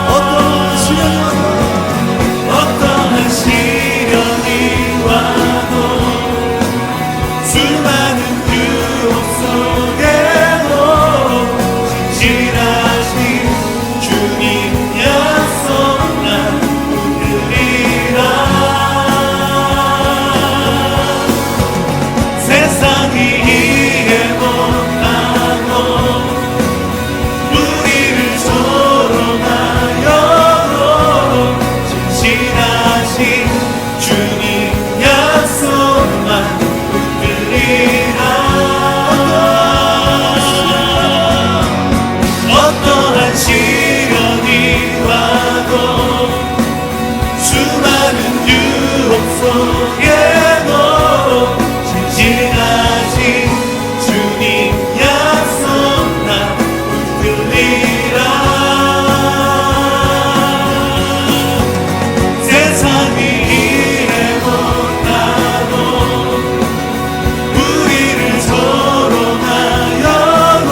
어떠한 시련이 와도 수많은 유혹 속에도 진실하신 주님 약속만 붙들리라 세상이 이해 못하고 우리를 조롱하여도 진실하신 주님 약속만 붙들리라 어떠한 시련이 와도 수많은 유혹 속에도 진실하신 주님 약속 나 붙들리라 세상이 이해 못하고 우리를 조롱하여도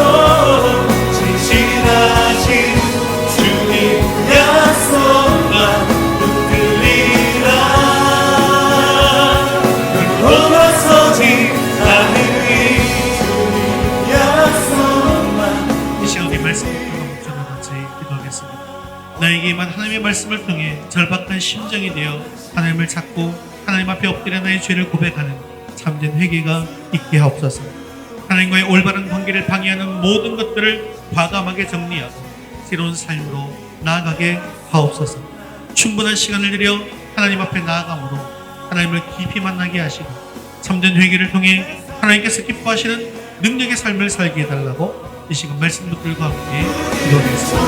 진실하신 주님 약속만 붙들리라 돌아서지 않으리 주님 약속만 이 시간 우리 말씀을 통해 목전을 같이 기도하겠습니다. 나에게 임한 하나님의 말씀을 통해 절박한 심정이 되어 하나님을 찾고 하나님 앞에 엎드려 나의 죄를 고백하는 참된 회개가 있게 하옵소서. 하나님과의 올바른 관계를 방해하는 모든 것들을 과감하게 정리하고 새로운 삶으로 나아가게 하옵소서. 충분한 시간을 들여 하나님 앞에 나아감으로 하나님을 깊이 만나게 하시고 참된 회개를 통해 하나님께서 기뻐하시는 능력의 삶을 살게 해달라고 이 시간 말씀 붙들과 함께 기도하겠습니다.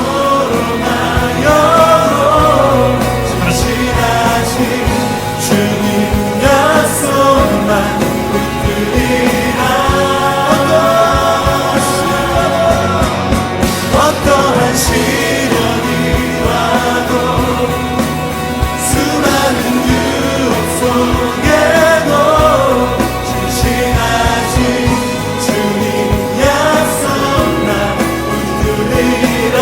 진실하신 주님 약속만 붙들리라 어떠한 시련이 와도 수많은 유혹 속에도 진실하신 주님 약속만 붙들리라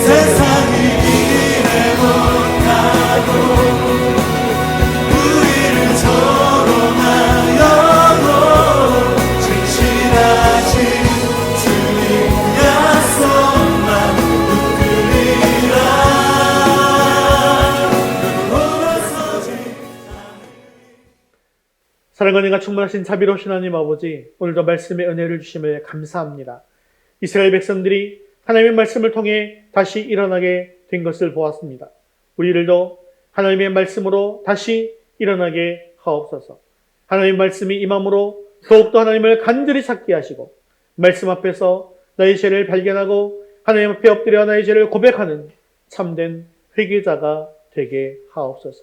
세상이 이해 못하고 우리를 조롱하여도 진실하신 주님 약속만 붙들리라 돌아서지 사랑과 은혜가 충만하신 자비로우신 하나님 아버지, 오늘도 말씀의 은혜를 주심을 감사합니다. 이스라엘 백성들이 하나님의 말씀을 통해 다시 일어나게 된 것을 보았습니다. 우리들도 하나님의 말씀으로 다시 일어나게 하옵소서. 하나님의 말씀이 임함으로 더욱더 하나님을 간절히 찾게 하시고 말씀 앞에서 나의 죄를 발견하고 하나님 앞에 엎드려 나의 죄를 고백하는 참된 회개자가 되게 하옵소서.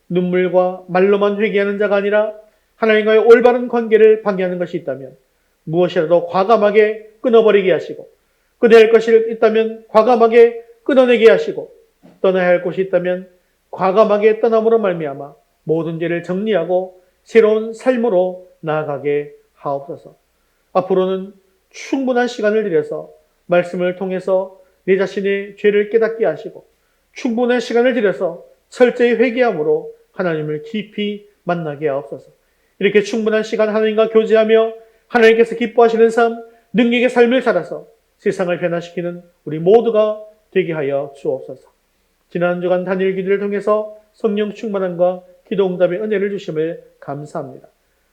눈물과 말로만 회개하는 자가 아니라 하나님과의 올바른 관계를 방해하는 것이 있다면 무엇이라도 과감하게 끊어버리게 하시고, 끊어야 할 것이 있다면 과감하게 끊어내게 하시고, 떠나야 할 곳이 있다면 과감하게 떠남으로 말미암아 모든 죄를 정리하고 새로운 삶으로 나아가게 하옵소서. 앞으로는 충분한 시간을 들여서 말씀을 통해서 내 자신의 죄를 깨닫게 하시고 충분한 시간을 들여서 철저히 회개함으로 하나님을 깊이 만나게 하옵소서. 이렇게 충분한 시간 하나님과 교제하며 하나님께서 기뻐하시는 삶, 능력의 삶을 살아서 세상을 변화시키는 우리 모두가 되게 하여 주옵소서. 지난 주간 단일 기도를 통해서 성령 충만함과 기도 응답의 은혜를 주심을 감사합니다.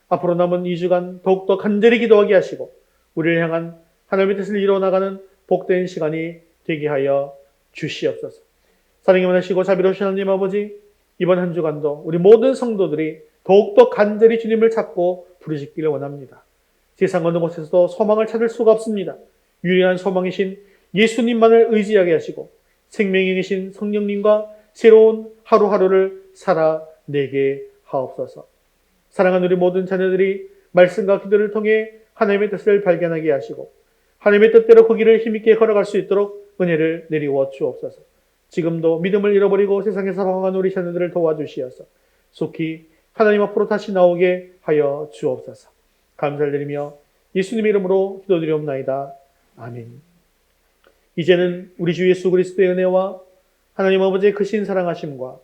앞으로 남은 2주간 더욱더 간절히 기도하게 하시고 우리를 향한 하나님의 뜻을 이루어나가는 복된 시간이 되게 하여 주시옵소서. 사랑이 많으시고 자비로우신 하나님 아버지, 이번 한 주간도 우리 모든 성도들이 더욱더 간절히 주님을 찾고 부르짖기를 원합니다. 세상 어느 곳에서도 소망을 찾을 수가 없습니다. 유일한 소망이신 예수님만을 의지하게 하시고 생명이 계신 성령님과 새로운 하루하루를 살아내게 하옵소서. 사랑하는 우리 모든 자녀들이 말씀과 기도를 통해 하나님의 뜻을 발견하게 하시고 하나님의 뜻대로 그 길을 힘있게 걸어갈 수 있도록 은혜를 내리워 주옵소서. 지금도 믿음을 잃어버리고 세상에서 방황한 우리 자녀들을 도와주시어서 속히 하나님 앞으로 다시 나오게 하여 주옵소서. 감사를 드리며 예수님의 이름으로 기도드리옵나이다. 아멘. 이제는 우리 주 예수 그리스도의 은혜와 하나님 아버지의 크신 사랑하심과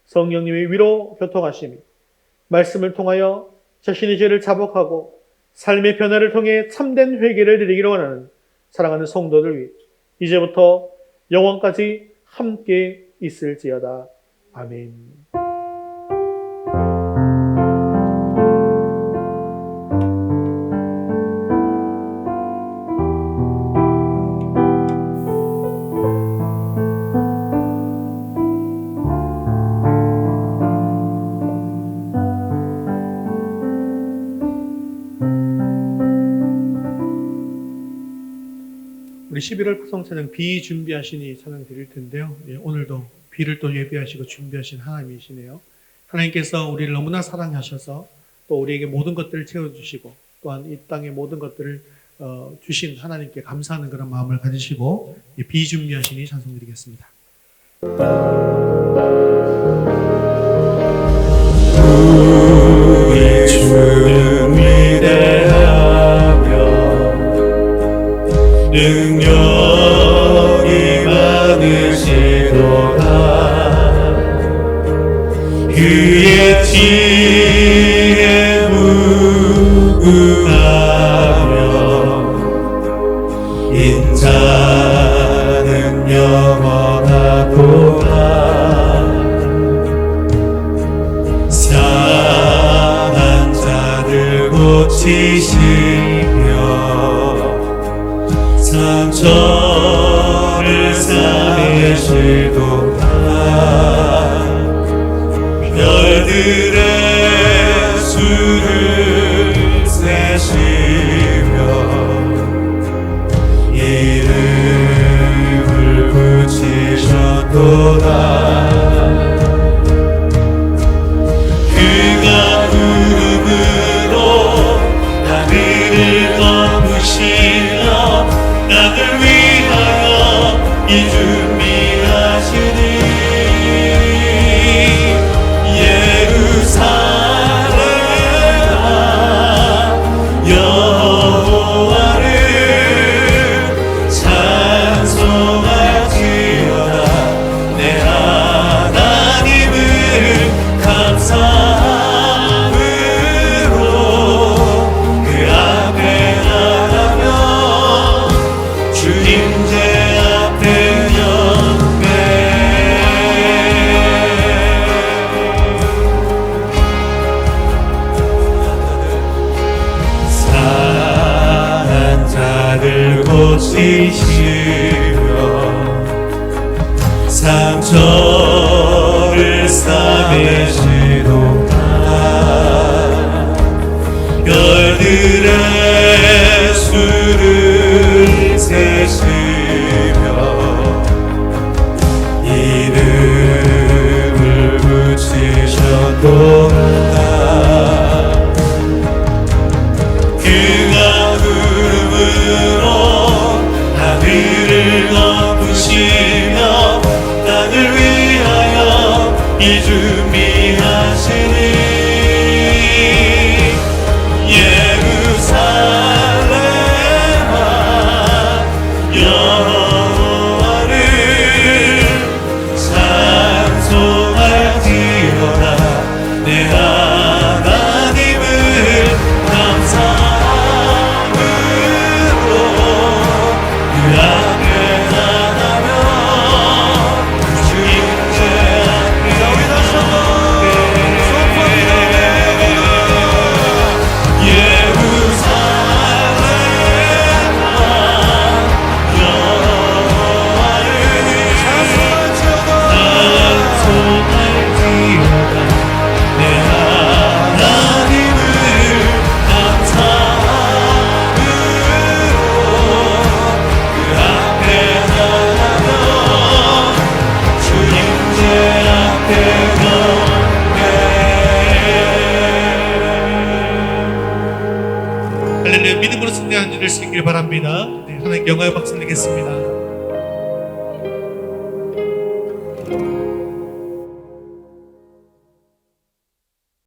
성령님의 위로 교통하심이 말씀을 통하여 자신의 죄를 자복하고 삶의 변화를 통해 참된 회개를 드리기를 원하는 사랑하는 성도들 위해 이제부터 영원까지 함께 있을지어다. 아멘. 우리 11월 파송 찬양 비 준비하시니 찬양 드릴 텐데요. 오늘도 비를 또 예비하시고 준비하신 하나님이시네요. 하나님께서 우리를 너무나 사랑하셔서 또 우리에게 모든 것들을 채워주시고 또한 이 땅의 모든 것들을 주신 하나님께 감사하는 그런 마음을 가지시고 비 준비하시니 찬송 드리겠습니다. 우리 주는 위대하며 능력이 많으시도다. 그의 지혜 무궁하며 인자는 영원하도다. 상한 자들 고치시며 상처를 싸매시도다. 별들의 수를 세시며 이름을 붙이셨도다. 그가 구름으로 하늘을 덮으시며 나를 위하여 이 준비하시니 예루살렘아 여호와를 찬송할지어다. 내 하나님을 감사함으로 그 앞에 나가며 주님 제 앞에 경배. 상한 자들 고치시며 상처를 싸매시도다. 별들의 수를 세시며 이름을 붙이셨도다. 그가 구름으로 하늘을 덮으시며 땅을 위하여 이 준비하시니 예루살렘아 여호와를 찬송할지어다 내 하나님을 감사함으로 그 앞에 나가며 주님께 우리 다시 한번 선포합니다. 예루살렘아 여호와를 찬송할지어다 내 하나님을 감사함으로 그 앞에 나가며 주님께 앞에 할렐루야. 믿음으로 승리하는 줄 수 있길 바랍니다. 네, 하나님께 영광의 박수 드리겠습니다.